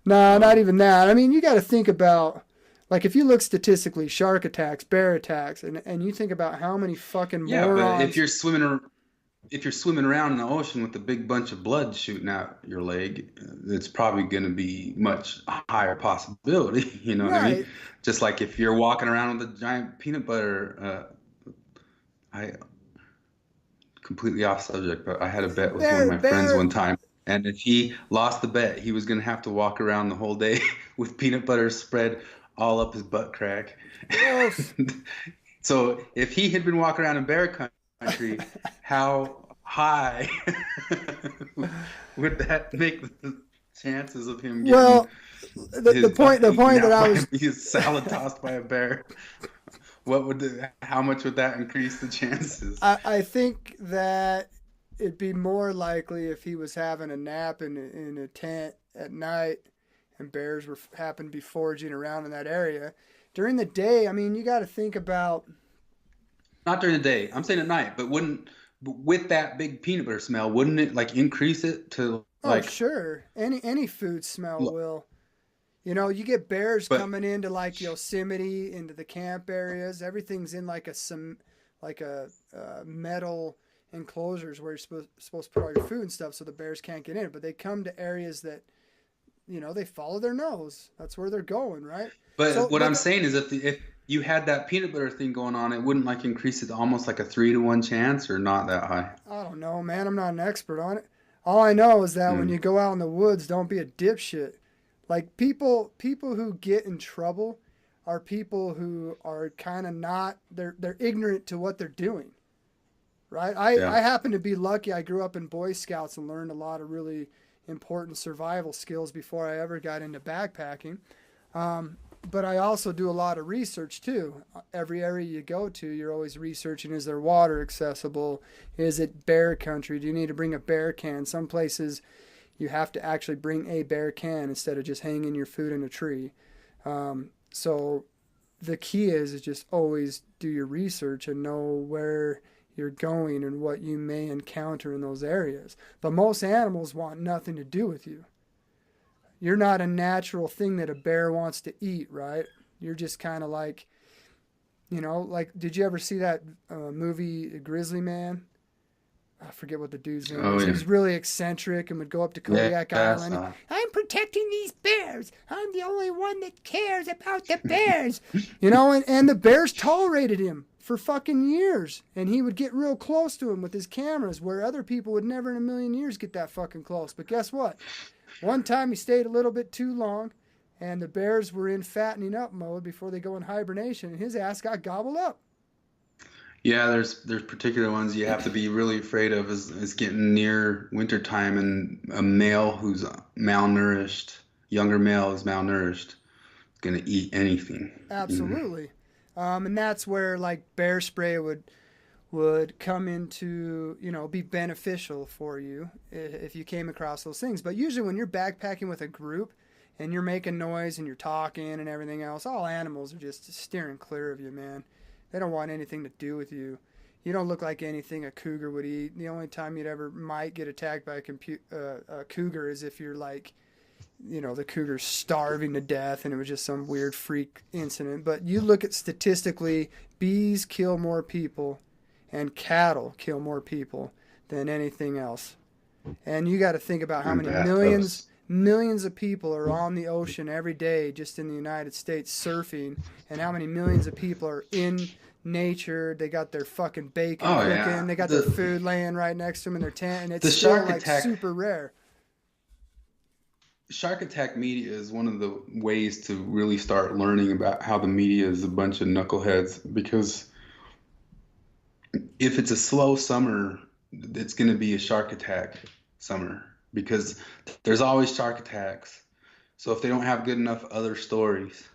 Nah, not even that. I mean, you got to think about, like, if you look statistically, shark attacks, bear attacks, and you think about how many fucking Yeah, morons. but if you're swimming around in the ocean with a big bunch of blood shooting out your leg, it's probably going to be much higher possibility. You know what I mean? Right. Just like if you're walking around with a giant peanut butter. I completely off subject, but I had a bet with one of my friends one time, and if he lost the bet, he was going to have to walk around the whole day with peanut butter spread all up his butt crack. Gross. So if he had been walking around in bear country, how high would that make the chances of him getting Well, the point that I was his salad tossed by a bear? How much would that increase the chances? I think that it'd be more likely if he was having a nap in a tent at night and bears happened to be foraging around in that area. During the day, I mean, you got to think about. Not during the day. I'm saying at night, but with that big peanut butter smell, wouldn't it like increase it to like? Oh, sure. Any food smell will. You know, you get bears coming into like Yosemite, into the camp areas. Everything's in like a metal enclosures where you're supposed to put all your food and stuff, so the bears can't get in. But they come to areas that, you know, they follow their nose. That's where they're going, right? But what I'm saying is, if you had that peanut butter thing going on, it wouldn't like increase it to almost like a 3-to-1 chance, or not that high. I don't know, man. I'm not an expert on it. All I know is that when you go out in the woods, don't be a dipshit. Like people who get in trouble are people who are kind of not, they're ignorant to what they're doing, right? I happen to be lucky. I grew up in Boy Scouts and learned a lot of really important survival skills before I ever got into backpacking. But I also do a lot of research too. Every area you go to, you're always researching, is there water accessible? Is it bear country? Do you need to bring a bear can? Some places you have to actually bring a bear can instead of just hanging your food in a tree. So the key is just always do your research and know where you're going and what you may encounter in those areas. But most animals want nothing to do with you. You're not a natural thing that a bear wants to eat, right? You're just kind of like, you know, like, did you ever see that movie Grizzly Man? I forget what the dude's name is. Yeah. He was really eccentric and would go up to Kodiak Island. I'm protecting these bears. I'm the only one that cares about the bears. You know, and the bears tolerated him for fucking years. And he would get real close to him with his cameras where other people would never in a million years get that fucking close. But guess what? One time he stayed a little bit too long and the bears were in fattening up mode before they go in hibernation and his ass got gobbled up. Yeah, there's particular ones you have to be really afraid of is getting near wintertime and a male who's malnourished, younger male who's malnourished, is going to eat anything. Absolutely. And that's where like bear spray would come into, you know, be beneficial for you if you came across those things. But usually when you're backpacking with a group and you're making noise and you're talking and everything else, all animals are just steering clear of you, man. They don't want anything to do with you. You don't look like anything a cougar would eat. The only time you'd ever might get attacked by a cougar is if you're like, you know, the cougar's starving to death and it was just some weird freak incident. But you look at statistically, bees kill more people and cattle kill more people than anything else. And you got to think about how many millions of people are on the ocean every day just in the United States surfing, and how many millions of people are in nature. They got their fucking bacon Oh cooking. yeah, They got their the food laying right next to them in their tent, and it's the still Shark like Attack super rare. Shark Attack media is one of the ways to really start learning about how the media is a bunch of knuckleheads. Because if it's a slow summer, it's going to be a shark attack summer because there's always shark attacks. So if they don't have good enough other stories,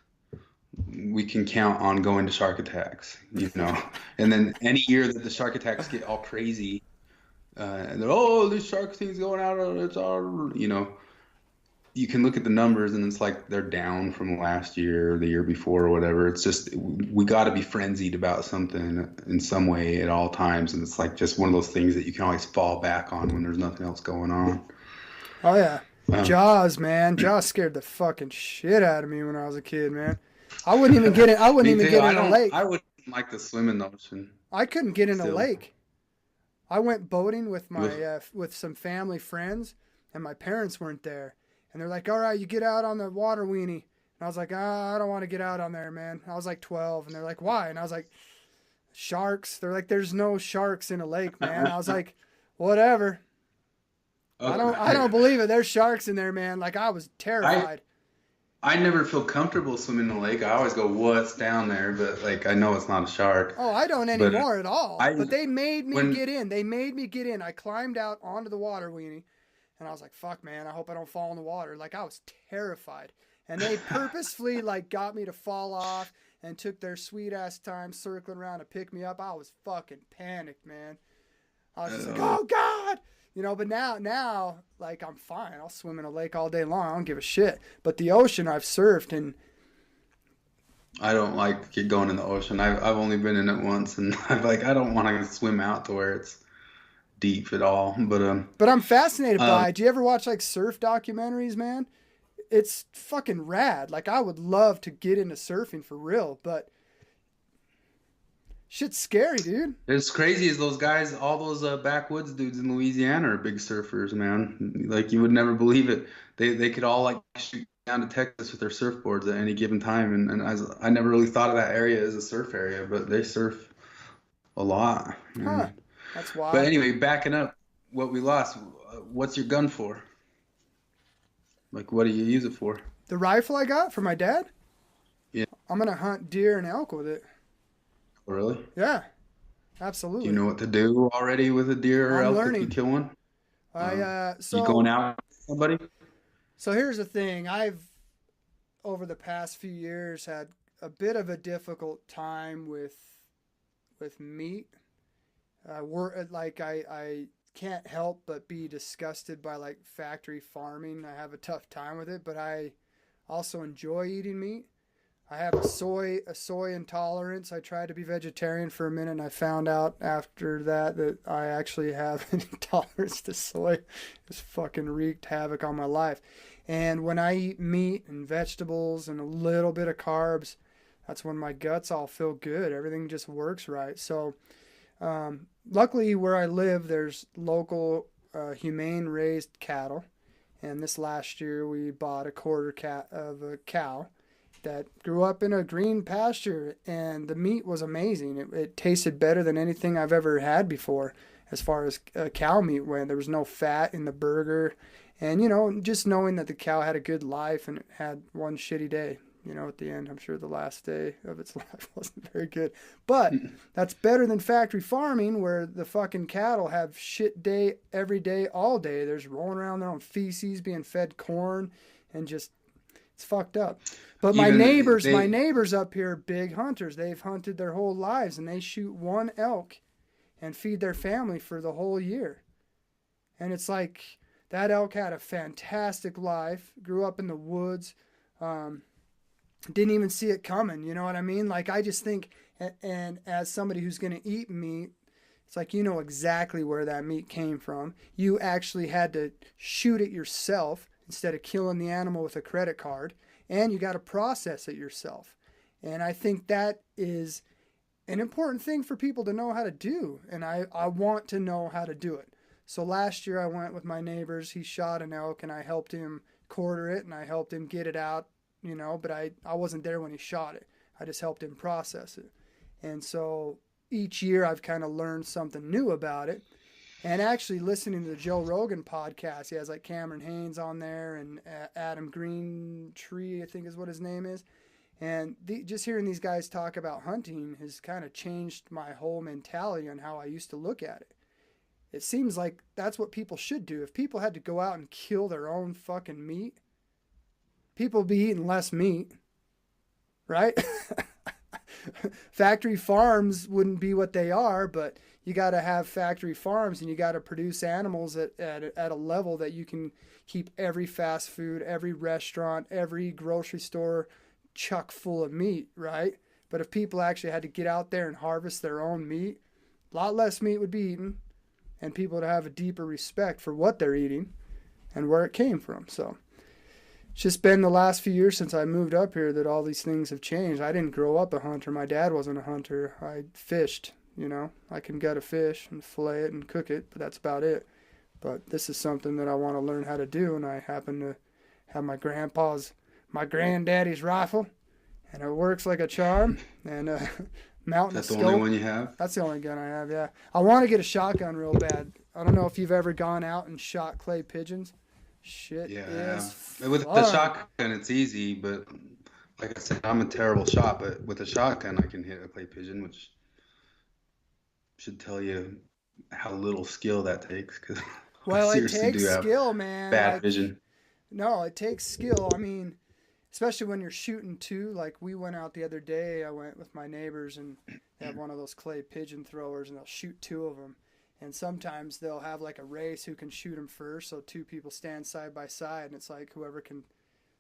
we can count on going to shark attacks, you know. And then any year that the shark attacks get all crazy, and they're, oh, this shark thing's going out, it's all, you know, you can look at the numbers and it's like they're down from last year or the year before or whatever. It's just we got to be frenzied about something in some way at all times, and it's like just one of those things that you can always fall back on when there's nothing else going on. Oh yeah, Um, Jaws, man. Jaws scared the fucking shit out of me when I was a kid, man. I wouldn't even get in. I wouldn't Me even too. get in a I lake. wouldn't like to swim in the ocean I couldn't get in a still. lake. I went boating with my Ugh. with some family friends, and my parents weren't there. And they're like, "All right, you get out on the water weenie." And I was like, "I don't want to get out on there, man." I was like 12, and they're like, "Why?" And I was like, "Sharks." They're like, "There's no sharks in a lake, man." I was like, "Whatever." I Okay. don't believe it. There's sharks in there, man. Like I was I terrified. I never feel comfortable swimming in the lake. I always go, "What's down there?" But like I know it's not a shark. Oh, I don't But anymore at all. I But they made me when get in. They made me get in. I climbed out onto the water weenie. And I was like, fuck, man, I hope I don't fall in the water. Like, I was terrified. And they purposefully, like, got me to fall off and took their sweet ass time circling around to pick me up. I was fucking panicked, man. I was just like, uh, oh, God. You know, but now, like, I'm fine. I'll swim in a lake all day long. I don't give a shit. But the ocean, I've surfed, and I don't like get going in the ocean. I've only been in it once, and I'm like I don't want to swim out to where it's deep at all. But but I'm fascinated um, by it. Do you ever watch, like, surf documentaries, man? It's fucking rad. Like, I would love to get into surfing for real, but shit's scary, dude. it's crazy as those guys, all those backwoods dudes in Louisiana are big surfers, man. Like you would never believe it. They could all like shoot down to Texas with their surfboards at any given time, and I never really thought of that area as a surf area, but they surf a lot. Huh. And, That's but wild. anyway, backing up, what we lost. What's your gun for? Like, what do you use it for? The rifle I got for my dad, Yeah, I'm gonna hunt deer and elk with it. really? Yeah, Do you absolutely. know what to do already with a deer or I'm elk if you learning. kill one? I Um, you going so out with somebody? so here's the thing. I've over the past few years had a bit of a difficult time with meat. We're like I can't help but be disgusted by like factory farming. I have a tough time with it, but I also enjoy eating meat. I have a soy intolerance. I tried to be vegetarian for a minute and I found out after that I actually have an intolerance to soy. It's fucking wreaked havoc on my life. And when I eat meat and vegetables and a little bit of carbs, that's when my guts all feel good. Everything just works right. So, luckily where I live, there's local humane raised cattle. And this last year we bought a quarter cat of a cow that grew up in a green pasture, and the meat was amazing. It tasted better than anything I've ever had before as far as cow meat went. There was no fat in the burger, and just knowing that the cow had a good life and it had one shitty day, at the end. I'm sure the last day of its life wasn't very good, but that's better than factory farming where the fucking cattle have shit day every day all day. They're just rolling around their own feces being fed corn, and just it's fucked up. But my Even neighbors, my they, neighbors up here, are big hunters. They've hunted their whole lives, and they shoot one elk and feed their family for the whole year. And it's like that elk had a fantastic life. Grew up in the woods. Um, didn't even see it coming. You know what I mean? Like I just think, and as somebody who's going to eat meat, it's like you know exactly where that meat came from. You actually had to shoot it yourself instead of killing the animal with a credit card, and you got to process it yourself. And I think that is an important thing for people to know how to do, and I want to know how to do it. So last year I went with my neighbors. He shot an elk, and I helped him quarter it, and I helped him get it out, but I wasn't there when he shot it. I just helped him process it. And so each year I've kind of learned something new about it. And actually listening to the Joe Rogan podcast, he has like Cameron Haynes on there and Adam Greentree, I think is what his name is. And just hearing these guys talk about hunting has kind of changed my whole mentality on how I used to look at it. It seems like that's what people should do. If people had to go out and kill their own fucking meat, people would be eating less meat, right? Factory farms wouldn't be what they are, but you got to have factory farms and you got to produce animals at a level that you can keep every fast food, every restaurant, every grocery store chuck full of meat, right? But if people actually had to get out there and harvest their own meat, a lot less meat would be eaten, and people would have a deeper respect for what they're eating and where it came from. So it's just been the last few years since I moved up here that all these things have changed. I didn't grow up a hunter. My dad wasn't a hunter. I fished, you know. I can gut a fish and fillet it and cook it, but that's about it. But this is something that I want to learn how to do, and I happen to have my granddaddy's rifle, and it works like a charm. And mountain That's scope. the only one you have? That's the only gun I have, yeah. I want to get a shotgun real bad. I don't know if you've ever gone out and shot clay pigeons. Shit is With fun. the shotgun, it's easy, but like I said, I'm a terrible shot. But with a shotgun, I can hit a clay pigeon, which should tell you how little skill that takes. Because Well, I it seriously takes do have skill, man. bad Like, vision. no, it takes skill. I mean, especially when you're shooting too. Like we went out the other day. I went with my neighbors and they have one of those clay pigeon throwers, and they'll shoot two of them. And sometimes they'll have like a race who can shoot them first. So two people stand side by side, and it's like whoever can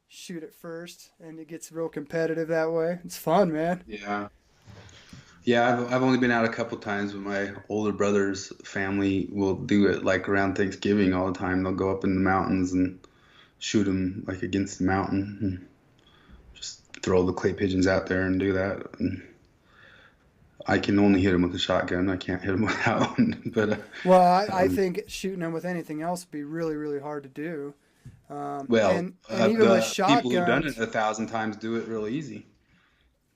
shoot it first, and it gets real competitive that way. It's fun, man. Yeah. Yeah, I've only been out a couple times, but my older brother's family will do it like around Thanksgiving all the time. They'll go up in the mountains and shoot them like against the mountain and just throw the clay pigeons out there and do that. And I can only hit them with a shotgun. I can't hit them without one. But Well, I think shooting them with anything else would be really, really hard to do. well, And even with the people who've done shotguns, it 1,000 times do it real easy.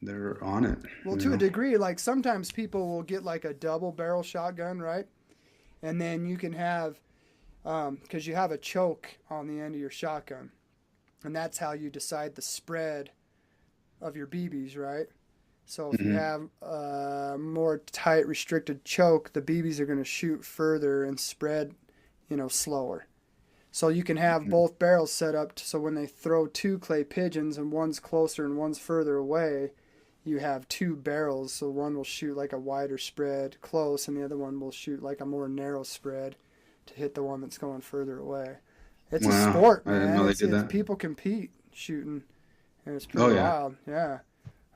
They're on it, well, you to a know. degree, like sometimes people will get like a double barrel shotgun, right? And then you can have, because you have a choke on the end of your shotgun, and that's how you decide the spread of your BBs, right? So if you Hmm. have a more tight, restricted choke, the BBs are going to shoot further and spread, slower. So you can have both barrels set up so when they throw two clay pigeons and one's closer and one's further away, you have two barrels. So one will shoot like a wider spread close, and the other one will shoot like a more narrow spread to hit the one that's going further away. It's a Wow, sport, I didn't man. know they It's, did it's that. people compete shooting, and it's Oh pretty yeah, wild. Yeah.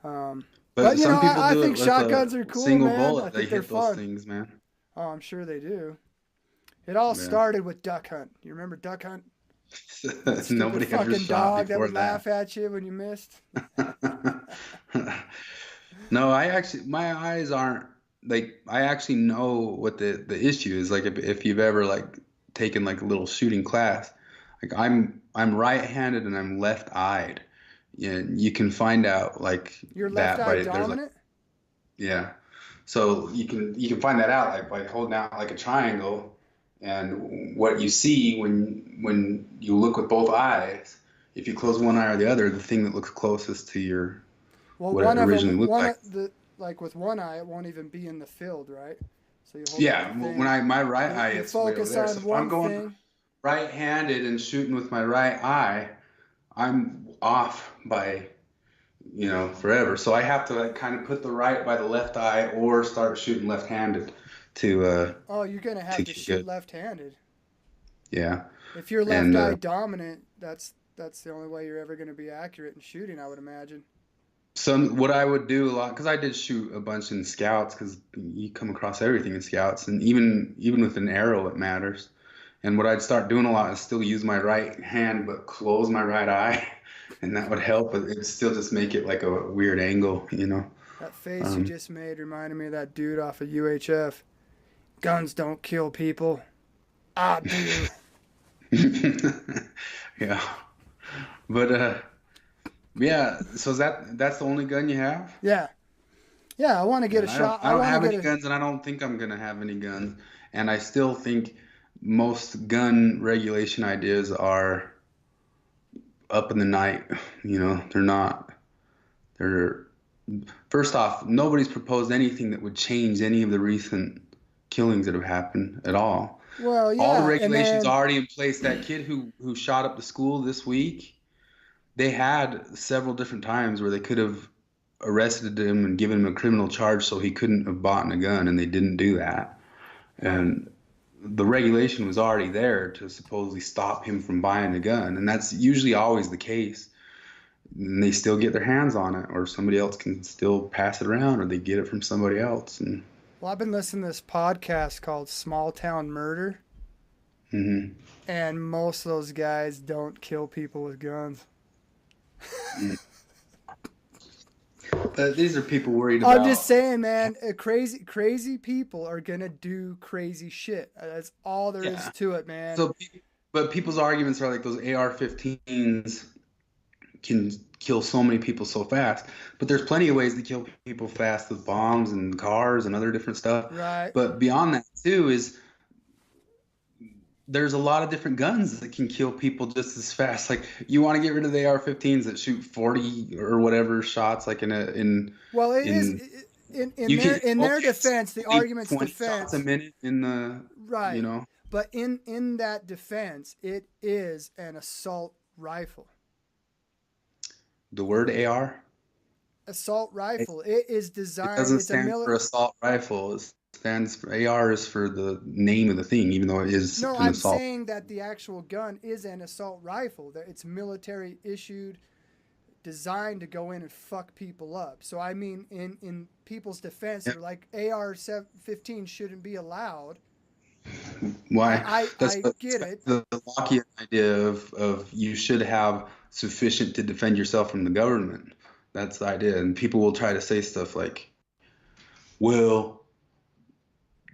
Um, but but some people I do it think with a shotguns are cool, single man. I bullet. They think they're hit those fun. things, man. Oh, I'm sure they do. It all Yeah. started with duck hunt. You remember duck hunt? That stupid Nobody ever fucking shot dog that before would that. laugh at you when you missed. No, my eyes aren't like, I actually know what the issue is. Like if you've ever like taken like a little shooting class, like I'm right-handed and I'm left-eyed. Yeah, you can find out like You're left that eye by there's like, dominant? yeah. So you can find that out like by holding out like a triangle, and what you see when you look with both eyes, if you close one eye or the other, the thing that looks closest to your Well, what it one of them, originally looked one like. of the like with one eye, it won't even be in the field, right? So you hold up Yeah, the when thing, my right eye, you it's way over focus there. on So if I'm one going thing. right-handed and shooting with my right eye, I'm off by, forever. So I have to like kind of put the right by the left eye or start shooting left-handed Oh, you're gonna to have to get shoot good. left-handed. Yeah. If you're left And eye dominant, that's the only way you're ever gonna be accurate in shooting, I would imagine. so what I would do a lot, because I did shoot a bunch in scouts, because you come across everything in scouts, and even with an arrow, it matters. And what I'd start doing a lot is still use my right hand, but close my right eye, and that would help. But it'd still just make it like a weird angle. That face you Um, just made reminded me of that dude off of UHF. Guns don't kill people. I do. yeah. But yeah. So that's the only gun you have? Yeah. Yeah, I want to get a And shot. I I don't want to have get any a. guns, and I don't think I'm gonna have any guns. And I still think most gun regulation ideas are up in the night. You know, they're not. They're first off, nobody's proposed anything that would change any of the recent killings that have happened at all. Well, All the yeah, and regulations then already in place. That kid who shot up the school this week, they had several different times where they could have arrested him and given him a criminal charge so he couldn't have bought a gun, and they didn't do that. huh. And the regulation was already there to supposedly stop him from buying a gun, and that's usually always the case. And they still get their hands on it, or somebody else can still pass it around, or they get it from somebody else. And Well, I've been listening to this podcast called Small Town Murder, mhm. and most of those guys don't kill people with guns. These are people worried I'm just about. saying, man, crazy people are gonna do crazy shit. That's all there is Yeah. to it, man. So, but people's arguments are like those AR-15s can kill so many people so fast. But there's plenty of ways to kill people fast with bombs and cars and other different stuff. Right. But beyond that too is there's a lot of different guns that can kill people just as fast. Like you want to get rid of the AR-15s that shoot 40 or whatever shots, like Well, it is in in you their can in their only defense, the shoot argument's 20 shots a defense, minute in the you right? know But in that defense, it is an assault rifle. the word AR. Assault It, rifle. It is it designed. doesn't It's a stand for assault rifle. It stands for AR is for the name of the thing, even though it is No, an I'm assault. saying that the actual gun is an assault rifle. That it's military issued, designed to go in and fuck people up. So I mean, in people's defense, Yeah. they're like AR-15 shouldn't be allowed. Why? That's I get it. the Lockean idea of you should have sufficient to defend yourself from the government. That's the idea. And people will try to say stuff like, well,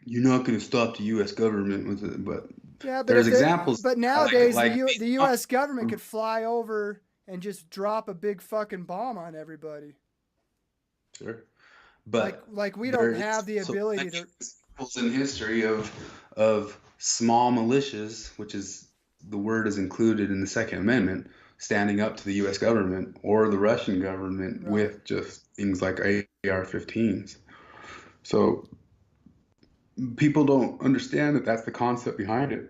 you're not going to stop the U.S. government with it. But Yeah, there's examples but like, nowadays like the U.S. government could fly over and just drop a big fucking bomb on everybody. sure. Like But like we don't there's have the also ability plenty to. of examples in history of small militias, which is the word is included in the Second Amendment, standing up to the U.S. government or the Russian government Right. with just things like AR-15s. So people don't understand that that's the concept behind it.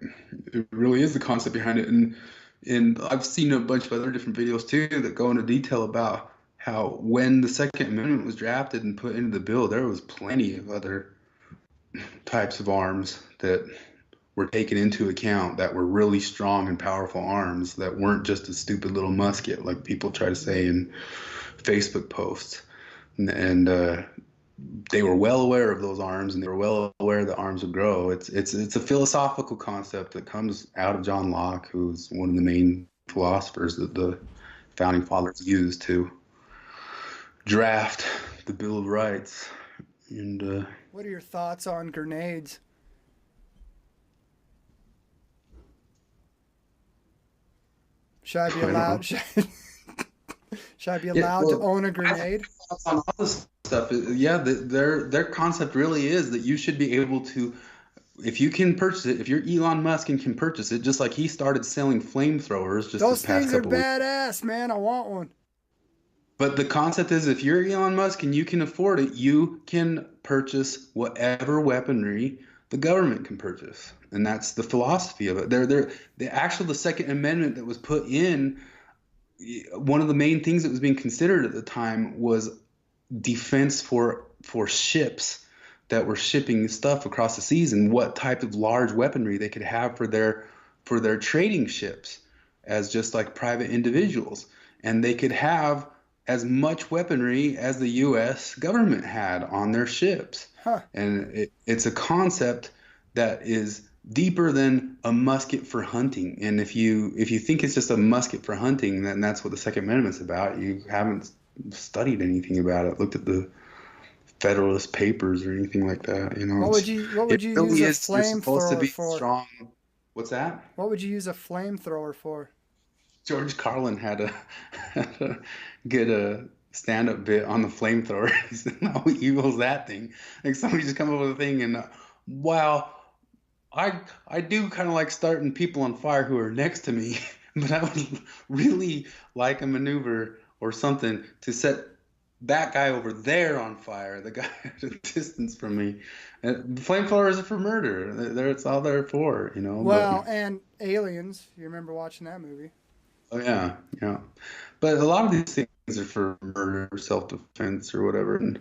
It really is the concept behind it. And I've seen a bunch of other different videos too that go into detail about how when the Second Amendment was drafted and put into the bill, there was plenty of other types of arms that were taken into account that were really strong and powerful arms that weren't just a stupid little musket like people try to say in Facebook posts. And they were well aware of those arms, and they were well aware that arms would grow. It's a philosophical concept that comes out of John Locke, who's one of the main philosophers that the founding fathers used to draft the Bill of Rights. And What are your thoughts on grenades? Should I be I don't know. allowed? Should I be Yeah, allowed to well, own a I grenade? thoughts on all this stuff. Yeah, their concept really is that you should be able to, if you can purchase it, if you're Elon Musk and can purchase it, just like he started selling flamethrowers just Those this past things are couple weeks. badass, man. I want one. But the concept is if you're Elon Musk and you can afford it, you can purchase whatever weaponry the government can purchase. And that's the philosophy of it. The Second Amendment that was put in, one of the main things that was being considered at the time was defense for ships that were shipping stuff across the seas, and what type of large weaponry they could have for their trading ships as just like private individuals. And they could have as much weaponry as the U.S. government had on their ships. Huh. And it's a concept that is deeper than a musket for hunting. And if you think it's just a musket for hunting, then that's what the Second Amendment's about. You haven't studied anything about it, looked at the Federalist Papers or anything like that. You know, What would you it really use a is. You're supposed to flamethrower be for? strong. What's that? What would you use a flamethrower for? George Carlin had to get stand-up bit on the flamethrower. He said, "How evil is that thing?" Like somebody just come up with a thing, and wow, I do kind of like starting people on fire who are next to me, but I would really like a maneuver or something to set that guy over there on fire, the guy at a distance from me. Flamethrowers are for murder. It's all they're for, you know. But Well, and Aliens. You remember watching that movie? oh yeah, yeah. But a lot of these things are for murder or self-defense or whatever. And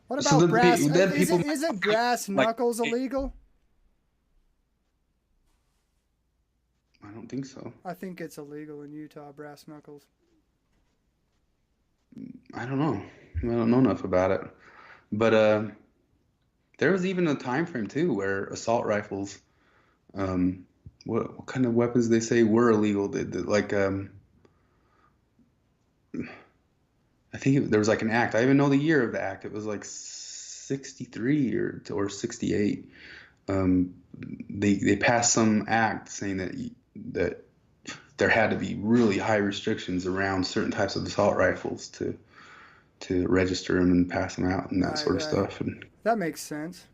What so about brass? then people might Isn't brass like, knuckles illegal? I don't think so. I think it's illegal in Utah. Brass knuckles. I don't know. I don't know enough about it. But there was even a time frame too where assault rifles, um, what kind of weapons they say were illegal? Like I think there was like an act. I even know the year of the act. It was like 63 or 68. Um, they passed some act saying that there had to be really high restrictions around certain types of assault rifles to register them and pass them out and that Right, sort of right. stuff. And That makes sense.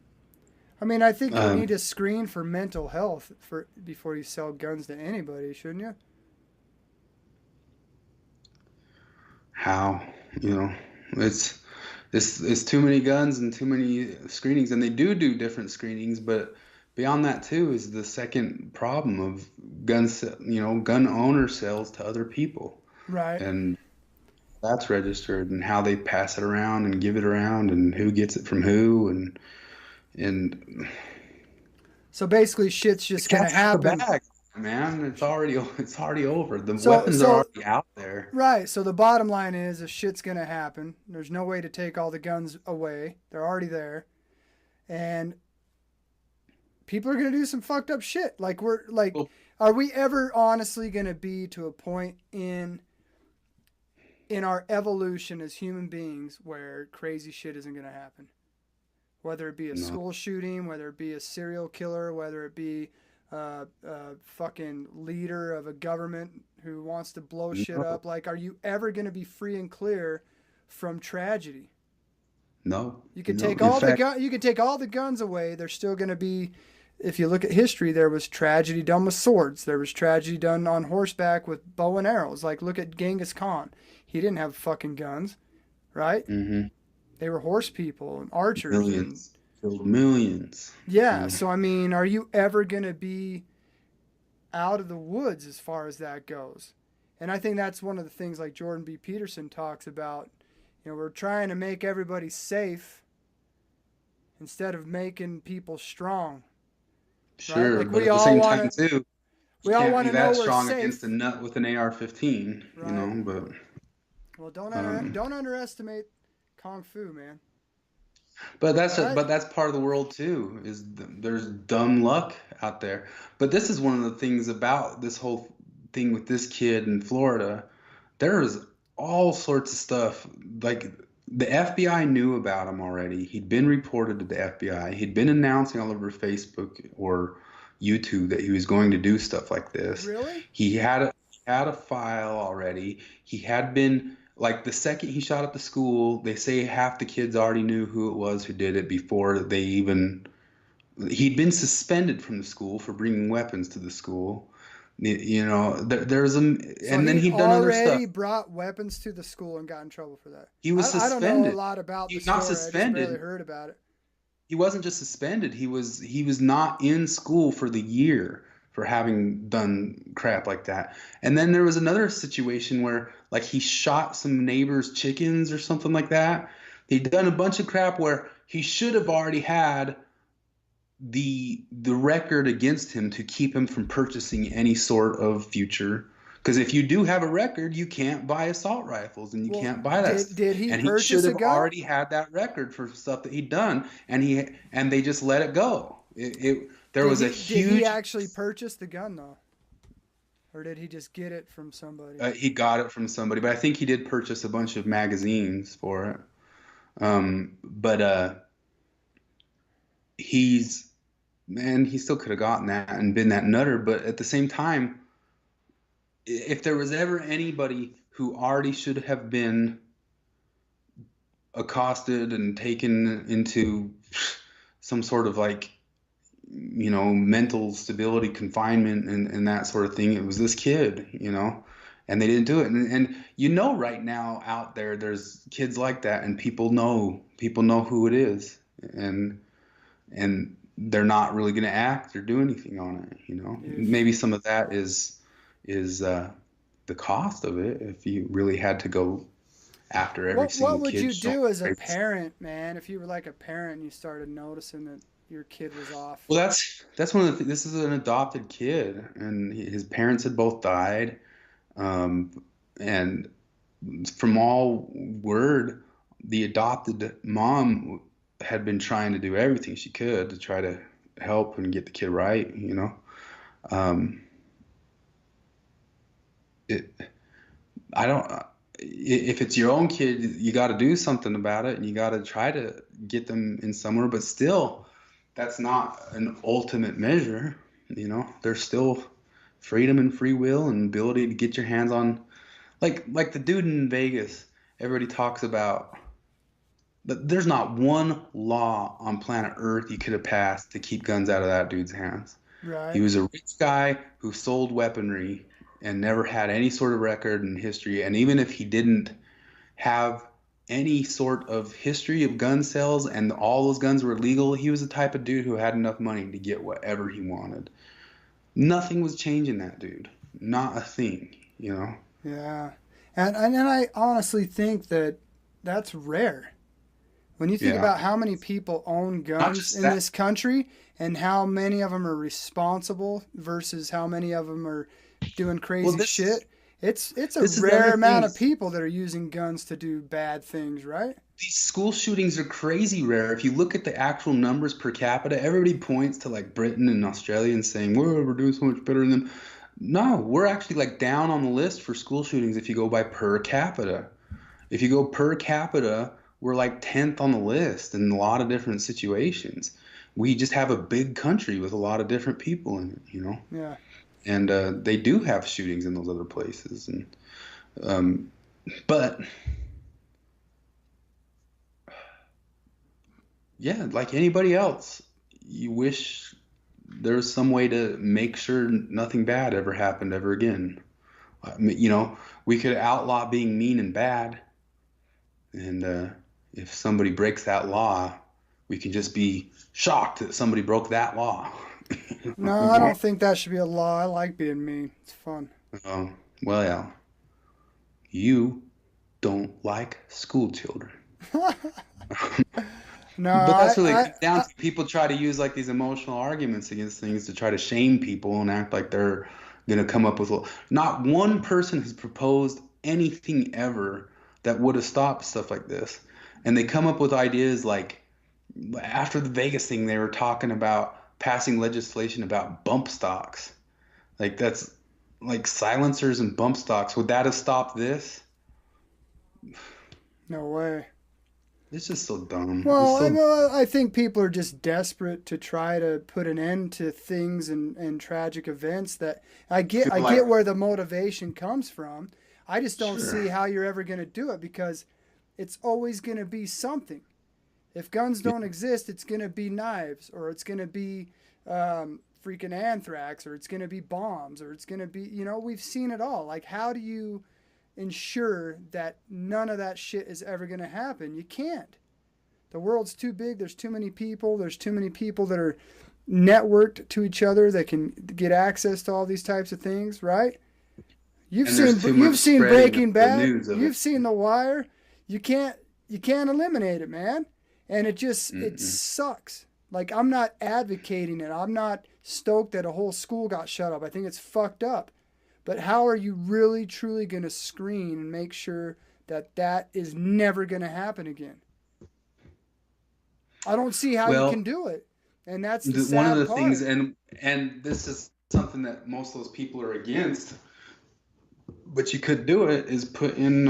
I mean, I think you need um, to screen for mental health for before you sell guns to anybody, shouldn't you? how, you know, it's it's too many guns and too many screenings, and they do different screenings, but beyond that too is the second problem of gun owner sales to other people, Right. and that's registered, and how they pass it around and give it around, and who gets it from who, and So basically, shit's the just gonna cat's out of the happen. bag, man. It's already over. The So weapons are so already out there. right. So the bottom line is, if shit's gonna happen, there's no way to take all the guns away. They're already there, and people are gonna do some fucked up shit. Like we're like, Well, are we ever honestly gonna be to a point in our evolution as human beings where crazy shit isn't gonna happen? Whether it be a no, school shooting, whether it be a serial killer, whether it be a fucking leader of a government who wants to blow shit no, up. Like, are you ever going to be free and clear from tragedy? no, You could no. take In all the fact, gun, you could take all the guns away. There's still going to be, if you look at history, there was tragedy done with swords. There was tragedy done on horseback with bow and arrows. Like, look at Genghis Khan. He didn't have fucking guns, right? hmm They were horse people and archers and millions, killed millions. yeah. Yeah. So I mean, are you ever gonna be out of the woods as far as that goes? And I think that's one of the things like Jordan B. Peterson talks about. You know, we're trying to make everybody safe instead of making people strong, right? Sure, Like but at the same time too, you we all can't want be to know that we're strong against a safe, nut with an AR-15, you right? know. But Well, um, don't underestimate kung fu, man. Right? but that's part of the world too. There's dumb luck out there. But this is one of the things about this whole thing with this kid in Florida. There's all sorts of stuff. Like the FBI knew about him already. He'd been reported to the FBI. He'd been announcing all over Facebook or YouTube that he was going to do stuff like this. Really? He had a file already. He had been like the second he shot up the school, they say half the kids already knew who it was who did it before they even he'd been suspended from the school for bringing weapons to the school. You know, there's a, So and then he he'd done other stuff. already brought weapons to the school and got in trouble for that. He was I don't know a suspended. lot about the He's not story. I just barely suspended. heard about it. He wasn't just suspended. He was not in school for the year for having done crap like that. And then there was another situation where like he shot some neighbors' chickens or something like that. He'd done a bunch of crap where he should have already had the record against him to keep him from purchasing any sort of future. Because if you do have a record, you can't buy assault rifles and you Well, can't buy that stuff. did he And he should purchase a have gun? already had that record for stuff that he'd done, and they just let it go. There was a Did he huge. actually purchase the gun though, or did he just get it from somebody? He got it from somebody, but I think he did purchase a bunch of magazines for it. But he's man, he still could have gotten that and been that nutter. But at the same time, if there was ever anybody who already should have been accosted and taken into some sort of like, mental stability confinement and that sort of thing. It was this kid, and they didn't do it. And right now out there, there's kids like that, and people know who it is, and they're not really going to act or do anything on it. Yes. Maybe some of that is the cost of it if you really had to go after every What single would kid you showing do as a traits. parent, man, if you were like a parent and you started noticing that your kid was off? Well, that's one of the this is an adopted kid, and his parents had both died. Um, and from all word, the adopted mom had been trying to do everything she could to try to help and get the kid right. Um, it, I don't, if it's your own kid, you got to do something about it, and you got to try to get them in somewhere, but still, that's not an ultimate measure. There's still freedom and free will and ability to get your hands on, like the dude in Vegas. Everybody talks about, but there's not one law on planet Earth you could have passed to keep guns out of that dude's hands. He Right. was a rich guy who sold weaponry and never had any sort of record in history. And even if he didn't have any sort of history of gun sales and all those guns were legal, he was the type of dude who had enough money to get whatever he wanted. Nothing was changing that dude. Not a thing. Yeah. And I honestly think that that's rare. When you think Yeah. about how many people own Not guns just in that. this country and how many of them are responsible versus how many of them are doing Well, crazy this shit, it's a this is the rare other amount thing. of people that are using guns to do bad things, right? These school shootings are crazy rare. If you look at the actual numbers per capita, everybody points to like Britain and Australia and saying we're doing so much better than them. No, we're actually like down on the list for school shootings if you go by per capita. If you go per capita, we're like 10th on the list in a lot of different situations. We just have a big country with a lot of different people in it. Yeah. And they do have shootings in those other places. And um, but yeah, like anybody else, you wish there was some way to make sure nothing bad ever happened ever again. I mean, we could outlaw being mean and bad, and if somebody breaks that law, we can just be shocked that somebody broke that law. No, I don't think that should be a law. I like being mean. It's fun. Well, yeah, you don't like school children. No, But that's really it comes down to people try to use like these emotional arguments against things to try to shame people and act like they're gonna come up with not one person has proposed anything ever that would have stopped stuff like this. And they come up with ideas like after the Vegas thing, they were talking about passing legislation about bump stocks. Like that's like silencers and bump stocks. Would that have stopped this? no way. It's just so dumb. It's Well, so I think people are just desperate to try to put an end to things and tragic events that I feel get like where the motivation comes from. I just don't sure. see how you're ever going to do it because it's always going to be something. If guns don't exist, it's going to be knives or it's going to be freaking anthrax or it's going to be bombs or it's going to be, we've seen it all. Like, how do you ensure that none of that shit is ever going to happen? You can't. The world's too big. There's too many people. There's too many people that are networked to each other that can get access to all these types of things, right? And there's too much You've seen spreading of Breaking the Bad. news of it. You've seen The Wire. You can't eliminate it, man. And it Mm-mm. sucks. Like, I'm not advocating it. I'm not stoked that a whole school got shut up. I think it's fucked up. But how are you really truly going to screen and make sure that that is never going to happen again? I don't see how you can Well, do it. And that's the one of sad the things, part. and this is something that most of those people are against, but you could do it, is put in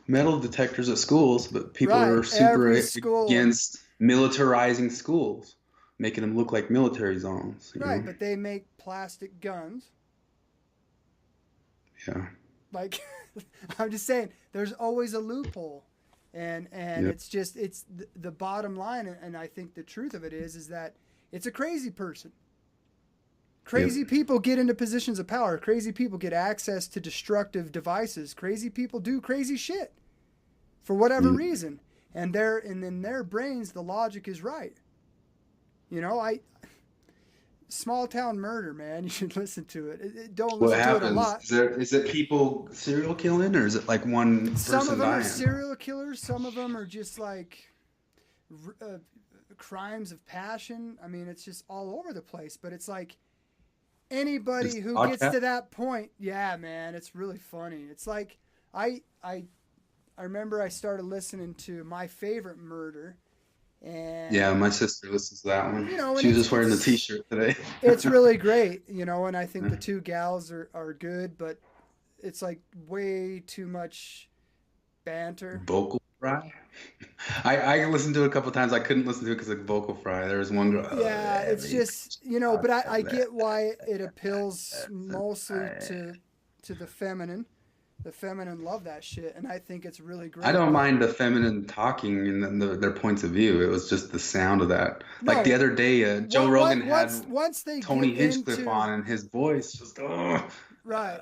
metal detectors at schools, but people Right. are super Every school. against militarizing schools, making them look like military zones. Right. But they make plastic guns. Yeah. Like, I'm just saying, there's always a loophole, and Yep. it's the bottom line, and I think the truth of it is that it's a crazy person. Yep. Crazy people get into positions of power. Crazy people get access to destructive devices. Crazy people do crazy shit for whatever Yep. reason, and in their brains the logic is right. I Small Town Murder, man. You should listen to it. Don't What listen to it a happens? lot. Is it people serial killing, or is it like one Some of person them are dying? serial killers. Some of them are just like uh, crimes of passion. I mean, it's just all over the place. But it's like Is anybody it who gets podcast? to that point, yeah, man, it's really funny. It's like I remember I started listening to My Favorite Murder, and Yeah, my sister listens to that one. and She was just wearing the it's T-shirt today. it's really great, and I think the two gals are good, but it's like way too much banter. Vocal fry. I listened to it a couple times. I couldn't listen to it because of vocal fry. There was one girl. Oh, Yeah, yeah, it's just but I get why it appeals mostly to the feminine. The feminine love that shit, and I think it's really I great. don't But mind the feminine talking and then their points of view. It was just the sound of that. Like the no, other day, Joe what Rogan had once they Tony get Hinchcliffe into on, and his voice just oh, right,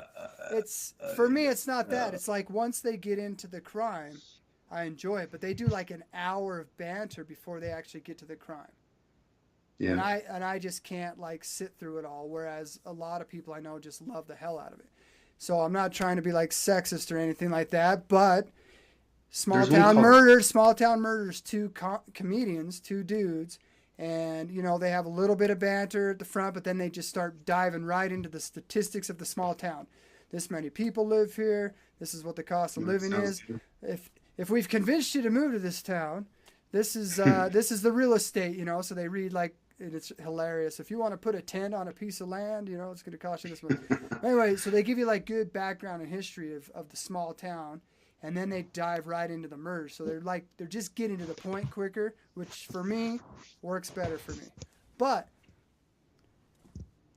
it's for me. It's not that. It's like once they get into the crime, I enjoy it. But they do like an hour of banter before they actually get to the crime. And yeah. I just can't like sit through it all. Whereas a lot of people I know just love the hell out of it. So I'm not trying to be like sexist or anything like that, but There's one called Small Town Murders, two comedians, two dudes, and they have a little bit of banter at the front, but then they just start diving right into the statistics of the small town. This many people live here. This is what the cost of living sounds is. good. If we've convinced you to move to this town, this is this is the real estate. So they read like. And it's hilarious. If you want to put a tent on a piece of land, it's going to cost you this much. Anyway, so they give you like good background and history of the small town, and then they dive right into the murder. So they're just getting to the point quicker, which for me works better for me. But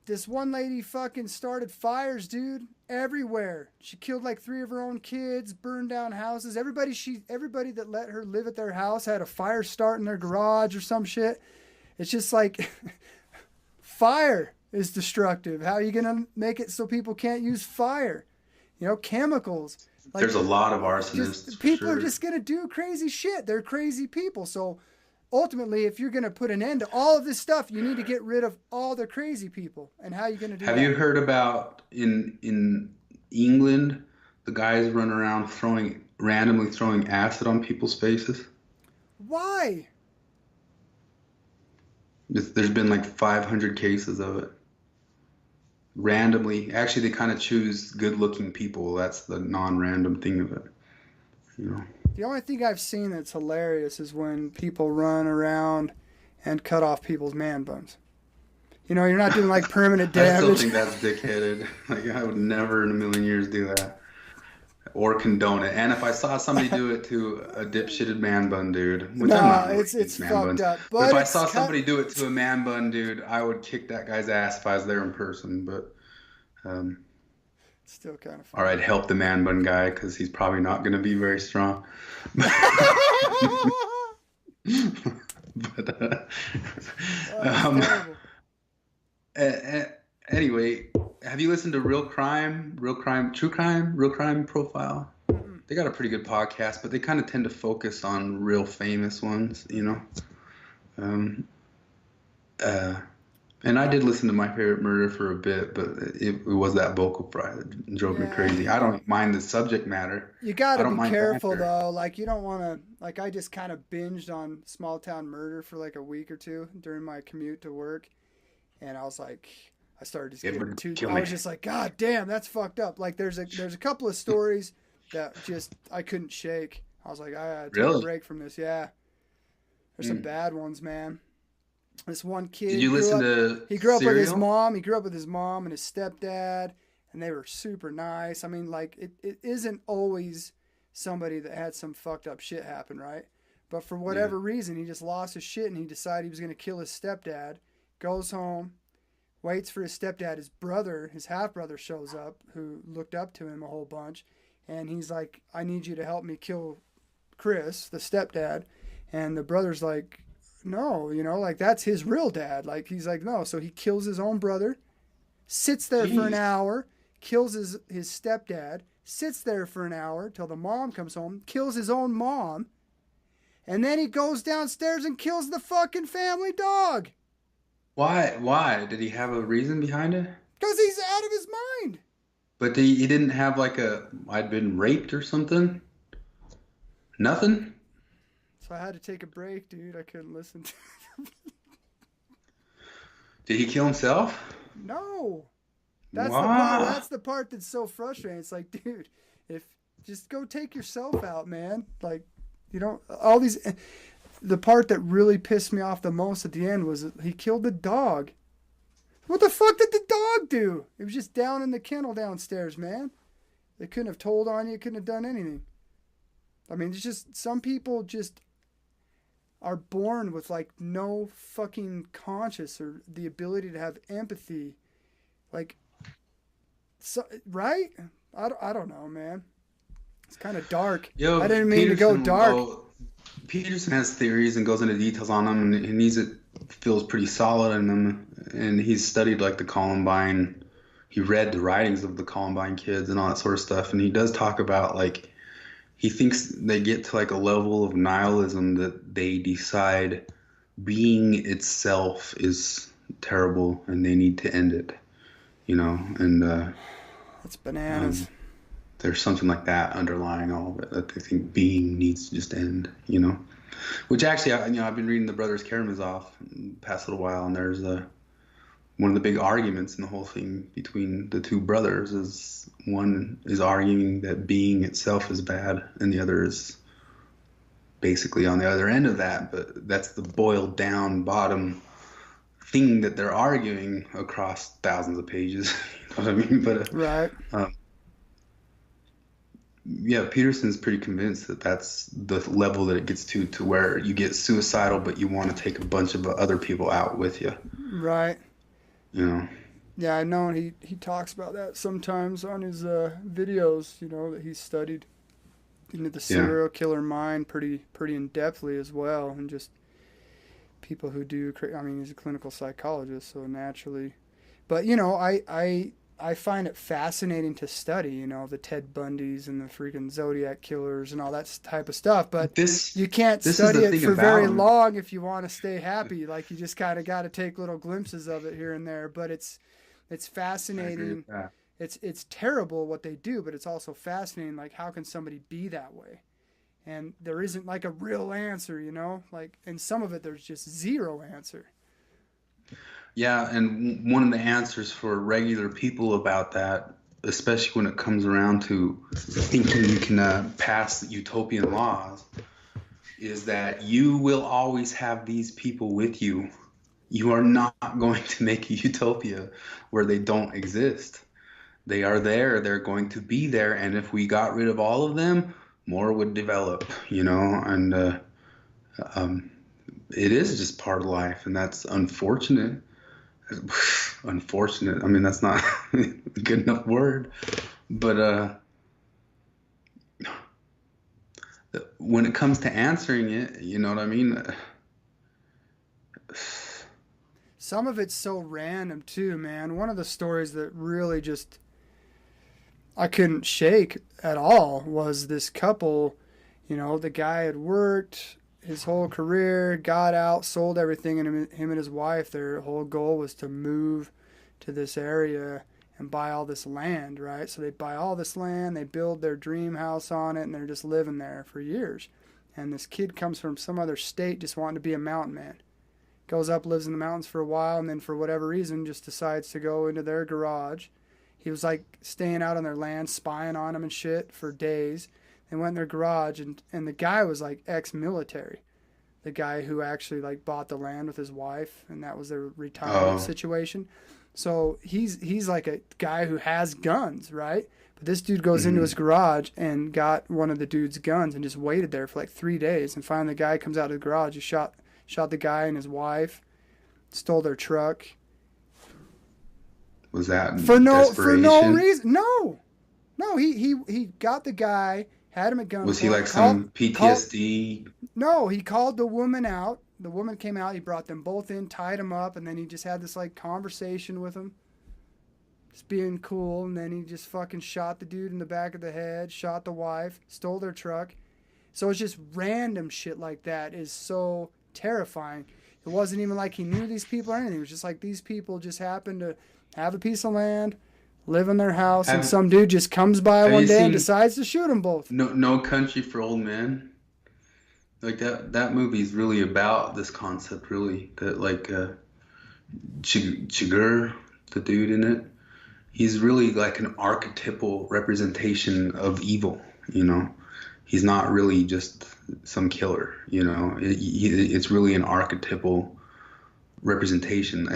this one lady fucking started fires, dude, everywhere. She killed like 3 of her own kids, burned down houses. Everybody that let her live at their house had a fire start in their garage or some shit. It's just like fire is destructive. How are you going to make it so people can't use fire? Chemicals. Like There's a lot of arsonists for people are sure. just going to do crazy shit. They're crazy people. So ultimately, if you're going to put an end to all of this stuff, you need to get rid of all the crazy people. And how are you going to do Have that? you heard about in England, the guys run around randomly throwing acid on people's faces? Why? There's been like 500 cases of it. Randomly, actually, they kind of choose good-looking people. That's the non-random thing of it, you know. The only thing I've seen that's hilarious is when people run around and cut off people's man buns. You're not doing like permanent I still damage. think that's dickheaded. Like I would never in a million years do that or condone it. And if I saw somebody do it to a dipshitted man bun dude, which I'm No, not really it's against man fucked buns, up. but But if I it's saw cut. somebody do it to a man bun dude, I would kick that guy's ass if I was there in person. But um, Still kind of or funny. I'd help the man bun guy because he's probably not going to be very strong. But That's um, terrible. anyway, have you listened to Real Crime Profile? Mm-mm. They got a pretty good podcast, but they kind of tend to focus on real famous ones, you know. Um, uh, and I did listen to My Favorite Murder for a bit, but it was that vocal fry that drove me Yeah, crazy. I don't mind the subject matter. you got I to don't be mind careful banter. though. Like you don't want to. Like I just kind of binged on Small Town Murder for like a week or two during my commute to work, and I was like, I started just It getting would too. kill I me. was just like, God damn, that's fucked up. Like there's a couple of stories that just I couldn't shake. I was like, I gotta take a Really? break from this. Yeah, there's some Mm. bad ones, man. This one Did kid you listen to he grew up with his Serial? mom. He grew up with his mom and his stepdad, and they were super nice. I mean, like it isn't always somebody that had some fucked up shit happen, right? But for Yeah. whatever reason, he just lost his shit and he decided he was gonna kill his stepdad. Goes home, waits for his stepdad. His brother, his half brother, shows up, who looked up to him a whole bunch, and he's like, "I need you to help me kill Chris, the stepdad." And the brother's like, "No, like that's his real dad." Like he's like, "No." So he kills his own brother, sits there for an Jeez. hour, kills his stepdad, sits there for an hour till the mom comes home, kills his own mom, and then he goes downstairs and kills the fucking family dog. Why? Why? Did he have a reason behind it? Because he's out of his mind. But he didn't have like I'd been raped or something? Nothing? So I had to take a break, dude. I couldn't listen to Did he kill himself? No. Wow. That's the part that's so frustrating. It's like, dude, if just go take yourself out, man. Like, all these the part that really pissed me off the most at the end was that he killed the dog. What the fuck did the dog do? It was just down in the kennel downstairs, man. They couldn't have told on you, couldn't have done anything. I mean, it's just some people just are born with like no fucking conscience or the ability to have empathy. Like, so, right? I don't know, man. It's kind of dark. Yo, I didn't mean to go dark. Peterson has theories and goes into details on them, and feels pretty solid in them. And he's studied like the Columbine. He read the writings of the Columbine kids and all that sort of stuff. And he does talk about like he thinks they get to like a level of nihilism that they decide being itself is terrible and they need to end it. And That's bananas. there's something like that underlying all of it, that they think being needs to just end. Which actually, I've been reading the Brothers Karamazov in the past little while, and there's one of the big arguments in the whole thing between the two brothers is one is arguing that being itself is bad, and the other is basically on the other end of that. But that's the boiled down bottom thing that they're arguing across thousands of pages. You know what I mean? But Right. yeah, Peterson's pretty convinced that that's the level that it gets to where you get suicidal, but you want to take a bunch of other people out with you. Right. You Yeah, I know. And he talks about that sometimes on his videos. That he studied into the Yeah. serial killer mind pretty in depthly as well, and just people who do. I mean, he's a clinical psychologist, so naturally. But I find it fascinating to study. The Ted Bundys and the freaking Zodiac killers and all that type of stuff. But This you can't this is study the it thing for about very him. long if you want to stay happy. Like you just kind of got to take little glimpses of it here and there. But it's I agree fascinating. with that. It's terrible what they do, but it's also fascinating. Like how can somebody be that way? And there isn't like a real answer, Like, and some of it there's just zero answer. Yeah, and one of the answers for regular people about that, especially when it comes around to thinking you can pass utopian laws, is that you will always have these people with you. You are not going to make a utopia where they don't exist. They are there, they're going to be there, and if we got rid of all of them, more would develop, and it is just part of life, and that's unfortunate. Unfortunate. I mean, that's not a good enough word, but when it comes to answering it, you know what I mean? Some of it's so random too, man. One of the stories that really just I couldn't shake at all was this couple. The guy had worked his whole career, got out, sold everything, and him and his wife, their whole goal was to move to this area and buy all this land, right? So they buy all this land, they build their dream house on it, and they're just living there for years. And this kid comes from some other state just wanting to be a mountain man. Goes up, lives in the mountains for a while, and then for whatever reason just decides to go into their garage. He was like staying out on their land, spying on them and shit for days. They went in their garage, and the guy was like ex-military. The guy who actually like bought the land with his wife, and that was their retirement situation. So he's like a guy who has guns, right? But this dude goes into his garage and got one of the dude's guns and just waited there for like 3 days. And finally the guy comes out of the garage. He shot the guy and his wife, stole their truck, Was that For no desperation? reason. No, no. He got the guy, had him at Was he like gunpoint. some Called. PTSD? No, he called the woman out. The woman came out. He brought them both in, tied them up, and then he just had this like conversation with them, just being cool. And then he just fucking shot the dude in the back of the head, shot the wife, stole their truck. So it's just random shit like that is so terrifying. It wasn't even like he knew these people or anything. It was just like these people just happened to have a piece of land, live in their house, and Have some dude just comes by Have one you day and seen decides to shoot them both. No Country for Old Men? Like that movie is really about this concept, really. That like Chigurh, the dude in it, he's really like an archetypal representation of evil. You know, he's not really just some killer. You know, it's really an archetypal representation.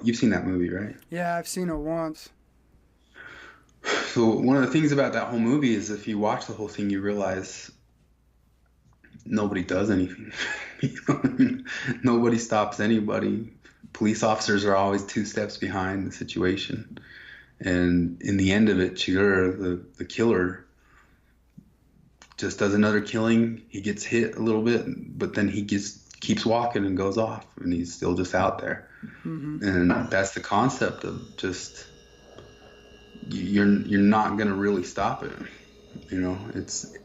You've seen that movie, right? Yeah, I've seen it once. So one of the things about that whole movie is if you watch the whole thing, you realize nobody does anything. You know what I mean? Nobody stops anybody. Police officers are always two steps behind the situation. And in the end of it, Chigurh, the killer, just does another killing. He gets hit a little bit, but then he keeps walking and goes off, and he's still just out there. Hmm. And that's the concept of just you're not gonna really stop it. You know,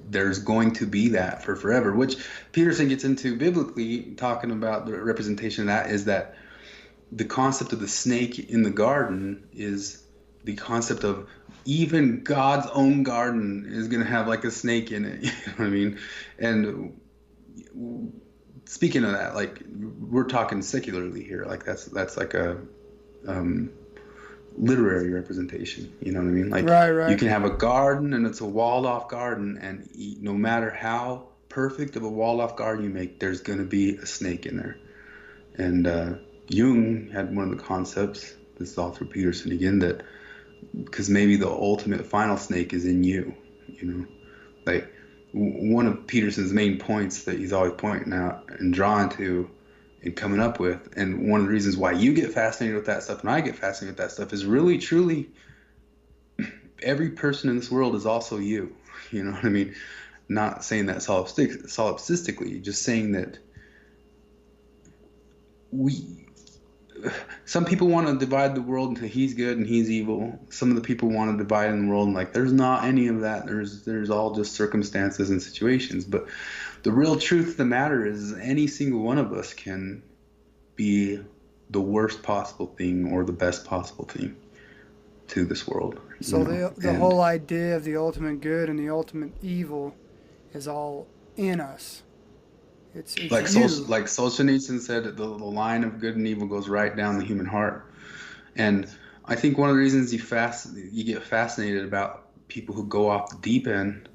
there's going to be that for forever, which Peterson gets into biblically, talking about the representation of that is that the concept of the snake in the garden is the concept of even God's own garden is going to have like a snake in it. You know what I mean? And speaking of that, like we're talking secularly here, like that's like a literary representation. You know what I mean? Like Right. you can have a garden and it's a walled off garden, and no matter how perfect of a walled off garden you make, there's going to be a snake in there. And Jung had one of the concepts, this is all through Peterson again, that because maybe the ultimate final snake is in you, you know, like one of Peterson's main points that he's always pointing out and drawing to and coming up with, and one of the reasons why you get fascinated with that stuff and I get fascinated with that stuff is really truly every person in this world is also you. You know what I mean? Not saying that solipsistically, just saying that some people want to divide the world into he's good and he's evil. Some of the people want to divide in the world and like there's not any of that. There's all just circumstances and situations. But the real truth of the matter is any single one of us can be the worst possible thing or the best possible thing to this world. So the whole idea of the ultimate good and the ultimate evil is all in us. It's like you. like Solzhenitsyn said, the line of good and evil goes right down the human heart. And I think one of the reasons you get fascinated about people who go off the deep end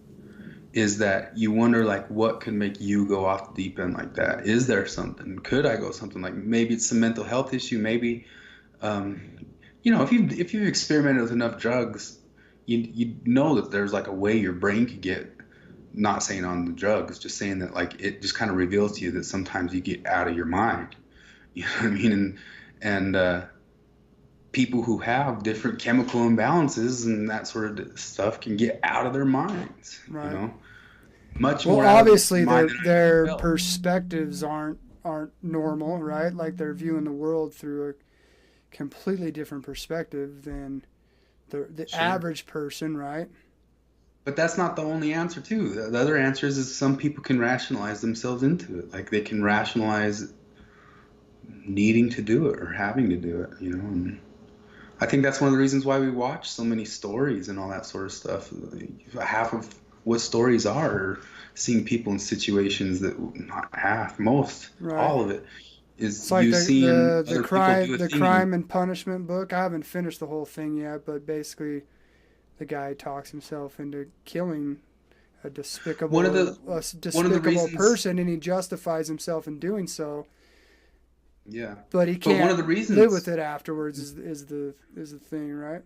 is that you wonder like what could make you go off the deep end like that. Is there something? Could I go something like maybe it's some mental health issue? Maybe you know, if you've experimented with enough drugs, you know that there's like a way your brain could get. Not saying on the drugs, just saying that like it just kind of reveals to you that sometimes you get out of your mind. You know what I mean? And people who have different chemical imbalances and that sort of stuff can get out of their minds. Right. You know, much Well, more. Out of obviously mind than I their felt. perspectives aren't normal, right? Like they're viewing the world through a completely different perspective than the Sure. average person, right? But that's not the only answer too. The other answer is some people can rationalize themselves into it. Like they can rationalize needing to do it or having to do it, you know. And I think that's one of the reasons why we watch so many stories and all that sort of stuff. Half of what stories are seeing people in situations that not half, most, Right. all of it is It's like you seeing the other crime people do a the thing. crime and punishment book. I haven't finished the whole thing yet, but basically the guy talks himself into killing a despicable One of the reasons, person, and he justifies himself in doing so. yeah. But he But one can't of the reasons, live with it afterwards. Is the thing, right?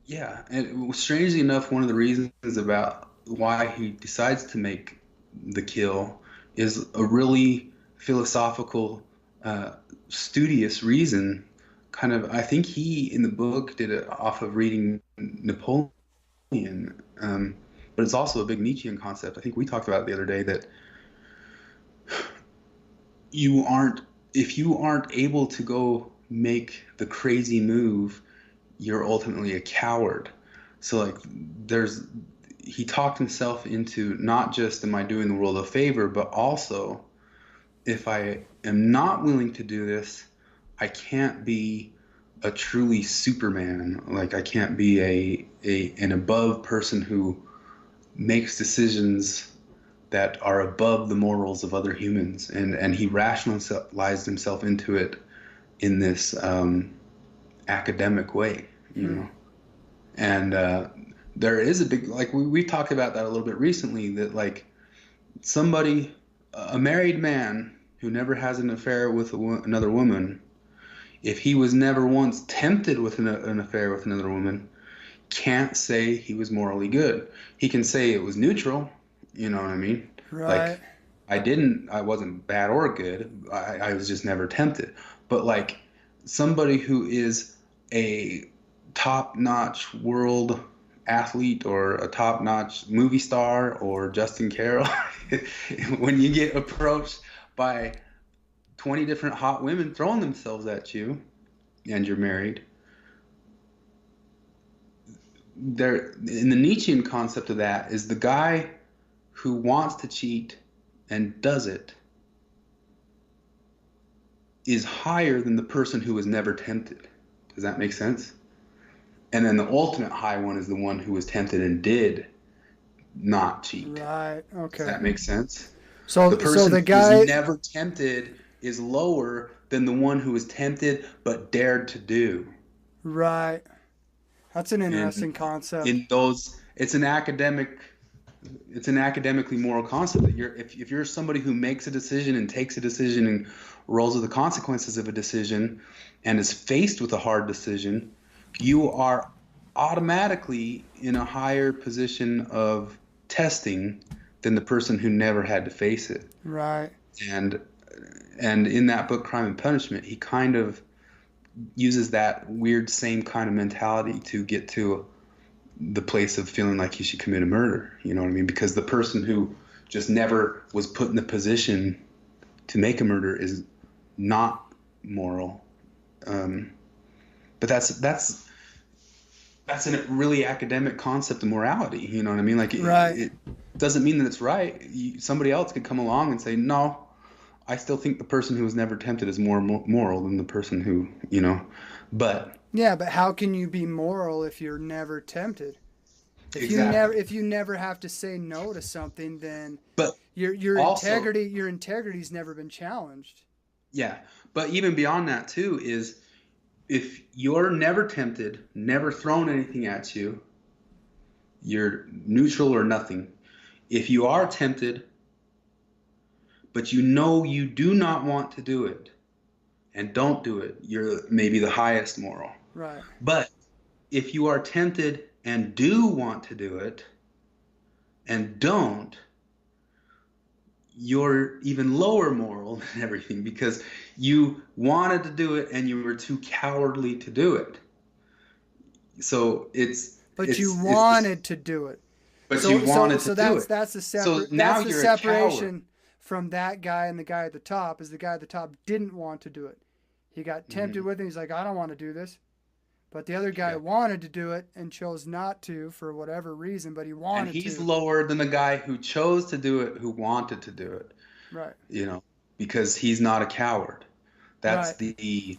yeah, and strangely enough, one of the reasons about why he decides to make the kill is a really philosophical, studious reason kind of, I think he in the book did it off of reading Napoleon, um, but it's also a big Nietzschean concept. I think we talked about it the other day that you aren't, if you aren't able to go make the crazy move, you're ultimately a coward. So like there's, he talked himself into not just am I doing the world a favor, but also if I am not willing to do this, I can't be a truly Superman. Like I can't be an above person who makes decisions that are above the morals of other humans. And he rationalized himself into it in this academic way, you know. And there is a big, like we talked about that a little bit recently, that like somebody, a married man who never has an affair with another woman, if he was never once tempted with an affair with another woman, can't say he was morally good. He can say it was neutral, you know what I mean? Right. Like I wasn't bad or good. I was just never tempted. But like somebody who is a top-notch world athlete or a top-notch movie star or Justin Carroll, when you get approached by 20 different hot women throwing themselves at you and you're married, there in the Nietzschean concept of that is the guy who wants to cheat and does it is higher than the person who was never tempted. Does that make sense? And then the ultimate high one is the one who was tempted and did not cheat. Right. Okay. Does that make sense? So the person so the guy who's never tempted is lower than the one who was tempted but dared to do. Right. That's an interesting concept. In those, it's an academically moral concept that if you're somebody who makes a decision and takes a decision and rolls with the consequences of a decision and is faced with a hard decision, you are automatically in a higher position of testing than the person who never had to face it. Right. And in that book, Crime and Punishment, he kind of uses that weird same kind of mentality to get to the place of feeling like he should commit a murder. You know what I mean? Because the person who just never was put in the position to make a murder is not moral. But that's a really academic concept of morality. You know what I mean? Like it doesn't mean that it's right. Somebody else could come along and say, no, I still think the person who was never tempted is more moral than the person who, you know, but. Yeah, but how can you be moral if you're never tempted? If you never have to say no to something, then but your also, integrity's never been challenged. Yeah, but even beyond that too is if you're never tempted, never thrown anything at you, you're neutral or nothing. If you are tempted, but you know you do not want to do it and don't do it, you're maybe the highest moral. Right. But if you are tempted and do want to do it and don't, you're even lower moral than everything because you wanted to do it and you were too cowardly to do it. So you wanted to do it. But you wanted to do it. That's the you're separation from that guy and the guy at the top is the guy at the top didn't want to do it. He got tempted with it. He's like, I don't want to do this. But the other guy wanted to do it and chose not to for whatever reason, but he wanted to. And he's lower than the guy who chose to do it, who wanted to do it. Right. You know, because he's not a coward. That's the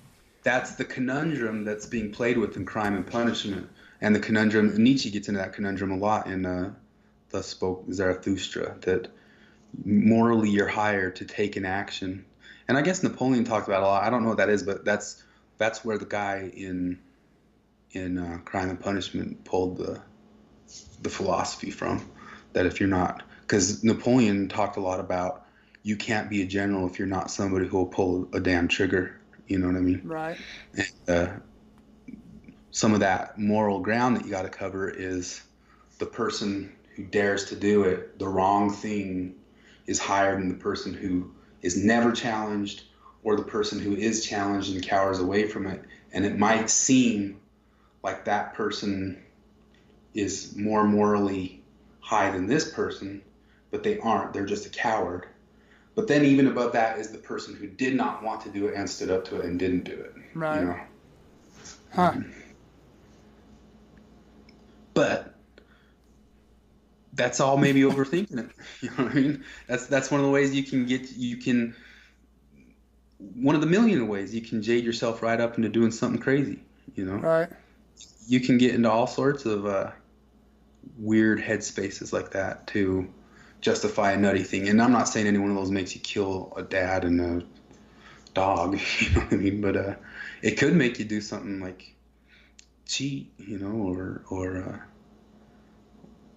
conundrum that's being played with in Crime and Punishment. And the conundrum, Nietzsche gets into that conundrum a lot in Thus Spoke Zarathustra, that morally you're higher to take an action. And I guess Napoleon talked about it a lot. I don't know what that is, but that's where the guy in Crime and Punishment pulled the philosophy from. That if you're not, because Napoleon talked a lot about you can't be a general if you're not somebody who will pull a damn trigger. You know what I mean? Right. And some of that moral ground that you got to cover is the person who dares to do it, the wrong thing, is higher than the person who is never challenged or the person who is challenged and cowers away from it. And it might seem like that person is more morally high than this person, but they aren't. They're just a coward. But then even above that is the person who did not want to do it and stood up to it and didn't do it. Right. You know? Huh. But that's all maybe overthinking it. You know what I mean? That's one of the ways one of the million ways you can jade yourself right up into doing something crazy, you know? Right. You can get into all sorts of weird headspaces like that to justify a nutty thing. And I'm not saying any one of those makes you kill a dad and a dog, you know what I mean? But it could make you do something like cheat, you know,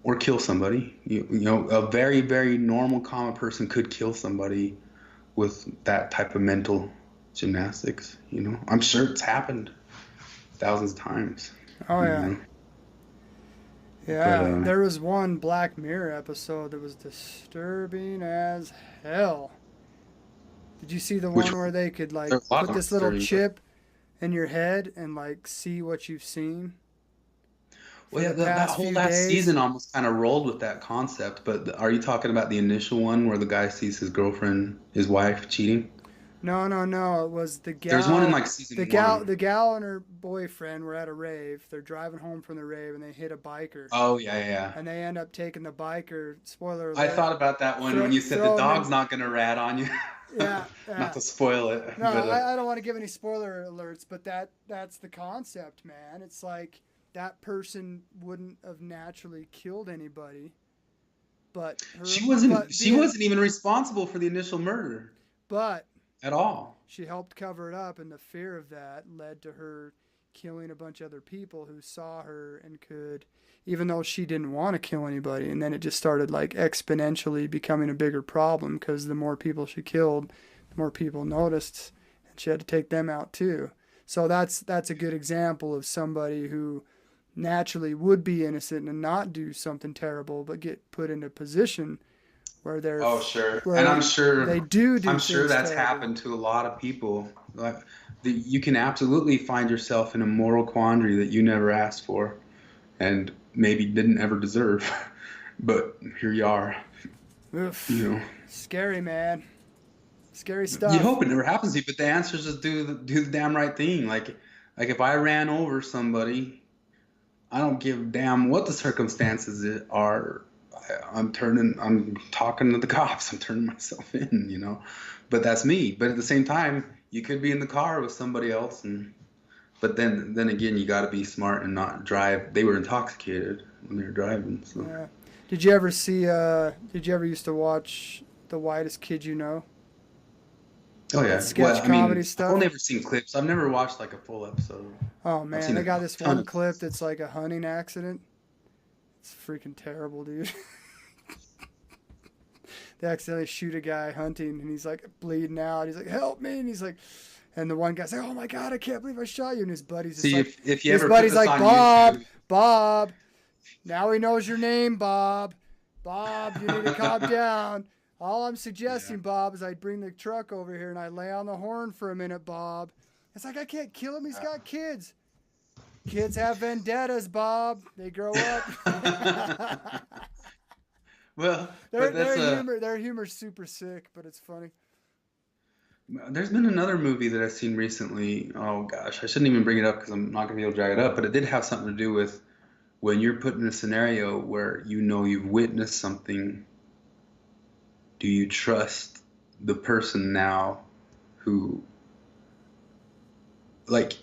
or kill somebody. You know, a very, very normal, common person could kill somebody with that type of mental gymnastics, you know. I'm sure it's happened thousands of times. Oh, you yeah. know? Yeah, But, there was one Black Mirror episode that was disturbing as hell. Did you see the Which one where they could like there's a lot put of this little disturbing, chip in your head and like see what you've seen for well, yeah, the that past whole few last days? season almost kind of rolled with that concept. But are you talking about the initial one where the guy sees his wife cheating? No, no, no. It was the There's one in gal, like season one. the gal and her boyfriend were at a rave. They're driving home from the rave and they hit a biker, Oh yeah, yeah, yeah. and they end up taking the biker. Spoiler I alert. thought about that one when you said the Throw him dog's in. not gonna rat on you. Yeah, Not yeah. to spoil it, No, but I don't want to give any spoiler alerts, but that's the concept, man. It's like that person wouldn't have naturally killed anybody, but her, she wasn't but she being, wasn't even responsible for the initial murder but at all. she helped cover it up, and the fear of that led to her killing a bunch of other people who saw her and could, even though she didn't want to kill anybody. And then it just started like exponentially becoming a bigger problem because the more people she killed, the more people noticed, and she had to take them out too. So that's a good example of somebody who naturally would be innocent and not do something terrible, but get put in a position where Oh, sure. where And they do I'm sure things that's terrible. happened to a lot of people. Like you can absolutely find yourself in a moral quandary that you never asked for and maybe didn't ever deserve. But here you are, Oof. you know. Scary, man. Scary You stuff. hope it never happens to you, but the answer is just do the damn right thing. Like if I ran over somebody, I don't give a damn what the circumstances are. I'm talking to the cops. I'm turning myself in, you know. But that's me. But at the same time, you could be in the car with somebody else, but then again, you got to be smart and not drive. They were intoxicated when they were driving. So. Yeah. Did you ever see? Did you ever used to watch The Whitest Kid You Know? Oh yeah. That sketch Well, I mean, comedy I've stuff. only ever seen clips. I've never watched like a full episode. Oh I've man, seen they a got this ton one of clip that's like a hunting accident. It's freaking terrible, dude. They accidentally shoot a guy hunting, and he's like bleeding out. He's like, "Help me!" And he's like, and the one guy's like, "Oh my god, I can't believe I shot you!" And his buddy's just See, like, if you his ever put buddy's this like, on "Bob, YouTube, Bob, now he knows your name, Bob. Bob, you need to calm down. All I'm suggesting, yeah. Bob, is I bring the truck over here and I lay on the horn for a minute, Bob." It's like, I can't kill him. He's got kids. Kids have vendettas, Bob. They grow up. Well, but that's Their humor's super sick, but it's funny. there's been another movie that I've seen recently. Oh gosh, I shouldn't even bring it up because I'm not gonna be able to drag it up. But it did have something to do with when you're put in a scenario where you know you've witnessed something. Do you trust the person now who, like,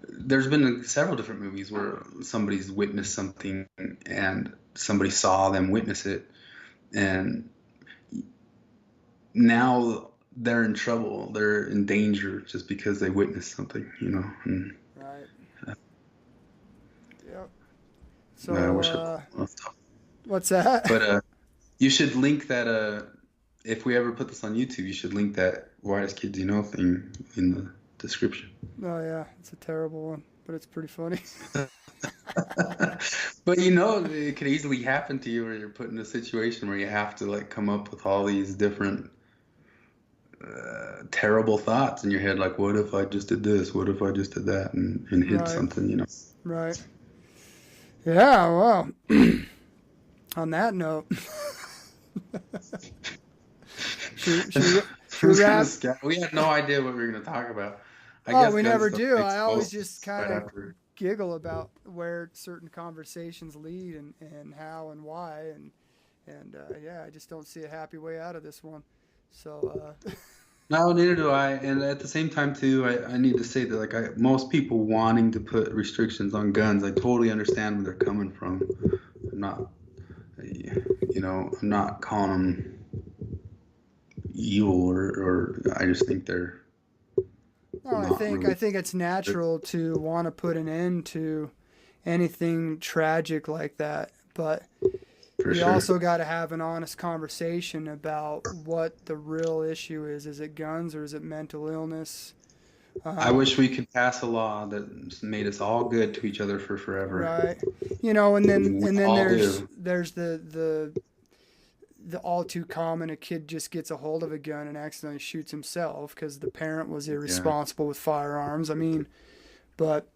there's been several different movies where somebody's witnessed something and somebody saw them witness it, and now they're in trouble. They're in danger just because they witnessed something, you know. And Right. uh, Yep. I wish So, I was talking. what's that? But you should link that. If we ever put this on YouTube, you should link that "Whitest Kids You Know" thing in the description. Oh, yeah. It's a terrible one, but it's pretty funny. But you know, it could easily happen to you where you're put in a situation where you have to like come up with all these different terrible thoughts in your head, like, what if I just did this? What if I just did that and hit Right. something, you know? Right. Yeah, well, on that note, should we wrap? We had no idea what we were going to talk about. I Oh, guess we gun never stuff do. makes I always most just right kind of after. giggle about where certain conversations lead and how and why. And yeah, I just don't see a happy way out of this one. So, No, neither do I. And at the same time, too, I need to say that, like, most people wanting to put restrictions on guns, I totally understand where they're coming from. I'm not, I'm not calling them evil, or I just think they're no, I not think really. I think it's natural to want to put an end to anything tragic like that, but For we sure. also got to have an honest conversation about what the real issue is. Is it guns or is it mental illness? I Um, wish we could pass a law that made us all good to each other for forever. right. And then We all do. there's the all too common, a kid just gets a hold of a gun and accidentally shoots himself because the parent was Yeah. irresponsible with firearms. I mean, but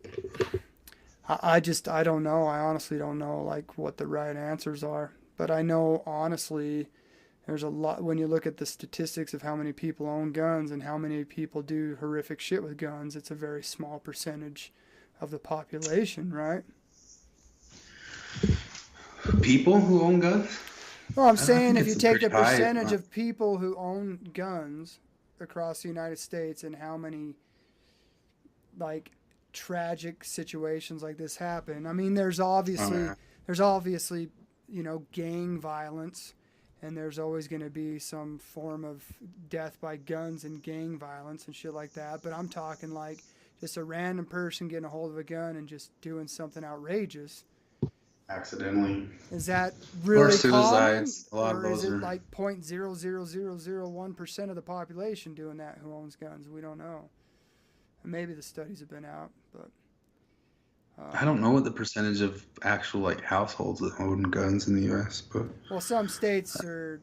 I don't know. I honestly don't know like what the right answers are. But I know honestly there's a lot when you look at the statistics of how many people own guns and how many people do horrific shit with guns, it's a very small percentage of the population, right? People who own guns? Well, I'm I saying think if you it's a take pretty the high. percentage of people who own guns across the United States and how many like tragic situations like this happen. I mean, Yeah. there's obviously, gang violence and there's always going to be some form of death by guns and gang violence and shit like that, but I'm talking like just a random person getting a hold of a gun and just doing something outrageous. Accidentally. Is that Or really common, suicides. A lot of or is those it are. like 0.00001% of the population doing that who owns guns? We don't know. And maybe the studies have been out, but I um, don't know what the percentage of actual like households that own guns in the U.S., but well, some states are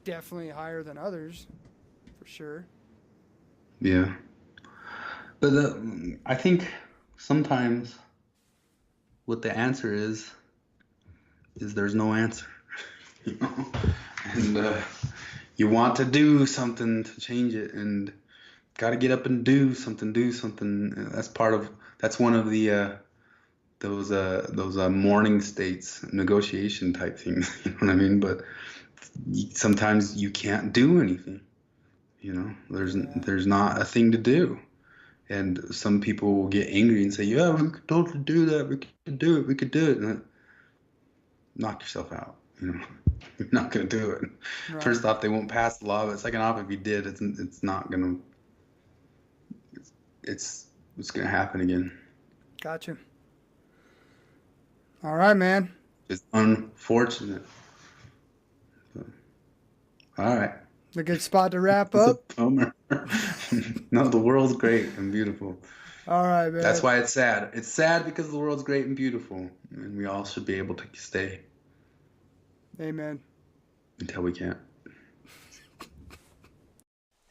definitely higher than others, for sure. yeah. But I think sometimes what the answer is there's no answer, you know, and you want to do something to change it, and got to get up and do something. Do something. That's one of the those morning states negotiation type things. You know what I mean? But sometimes you can't do anything. You know, Yeah, there's not a thing to do. And some people will get angry and say, "Yeah, we could totally do that. We could do it. We could do it." And knock yourself out. You know, you're not gonna do it. right. First off, they won't pass the law. But second off, if you did, it's not gonna. It's it's gonna happen again. Gotcha. All right, man. It's unfortunate. So, all right, A good spot to wrap it's a up. bummer. No, the world's great and beautiful. All right, That's man. why it's sad. It's sad because the world's great and beautiful, and we all should be able to stay Amen. until we can't.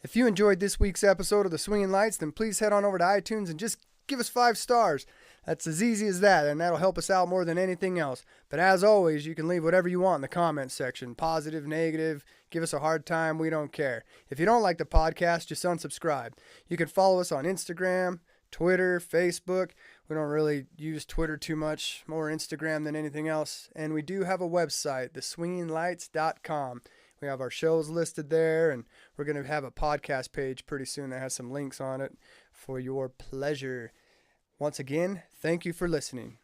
If you enjoyed this week's episode of The Swinging Lights, then please head on over to iTunes and just give us 5 stars. That's as easy as that, and that'll help us out more than anything else. But as always, you can leave whatever you want in the comments section. Positive, negative, give us a hard time, we don't care. If you don't like the podcast, just unsubscribe. You can follow us on Instagram, Twitter, Facebook. We don't really use Twitter too much, more Instagram than anything else. And we do have a website, theswinginglights.com. We have our shows listed there, and we're going to have a podcast page pretty soon that has some links on it for your pleasure. Once again, thank you for listening.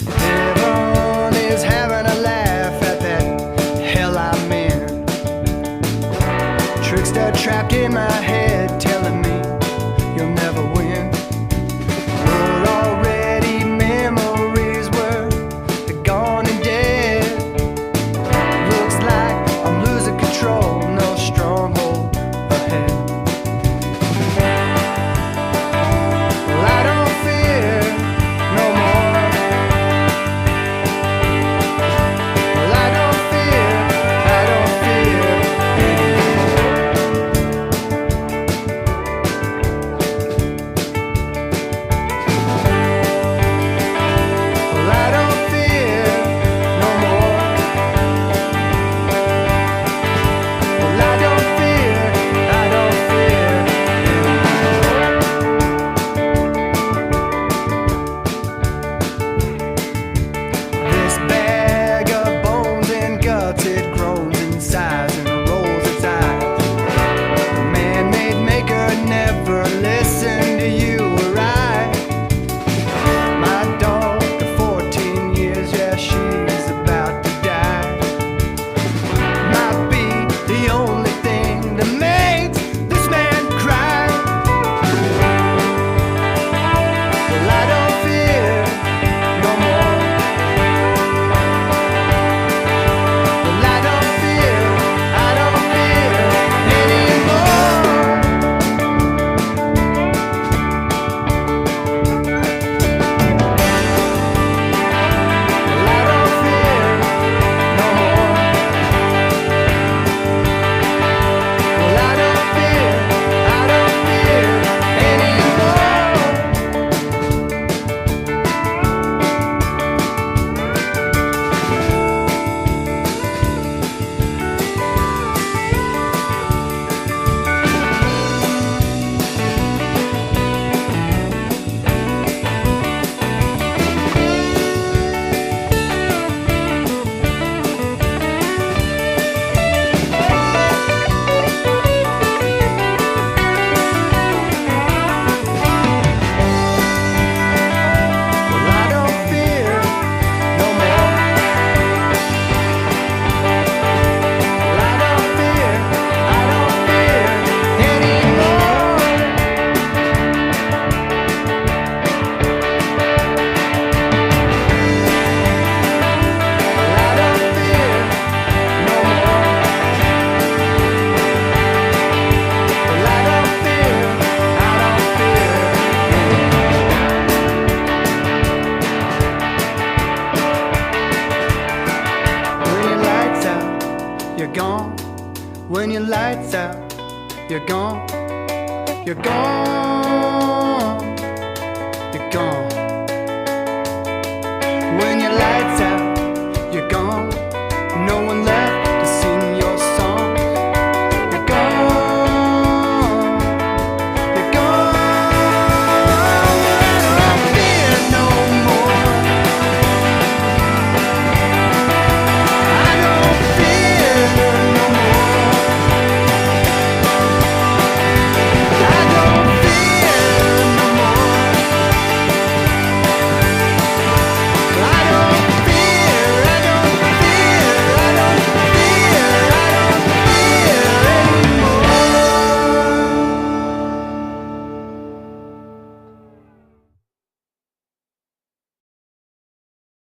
Everyone is having a laugh at that hell I'm in. Trickster trapped in my head telling me you'll never win. Well, already memories were gone and dead. Looks like I'm losing control, no stronghold ahead. lights out, you're gone, you're gone.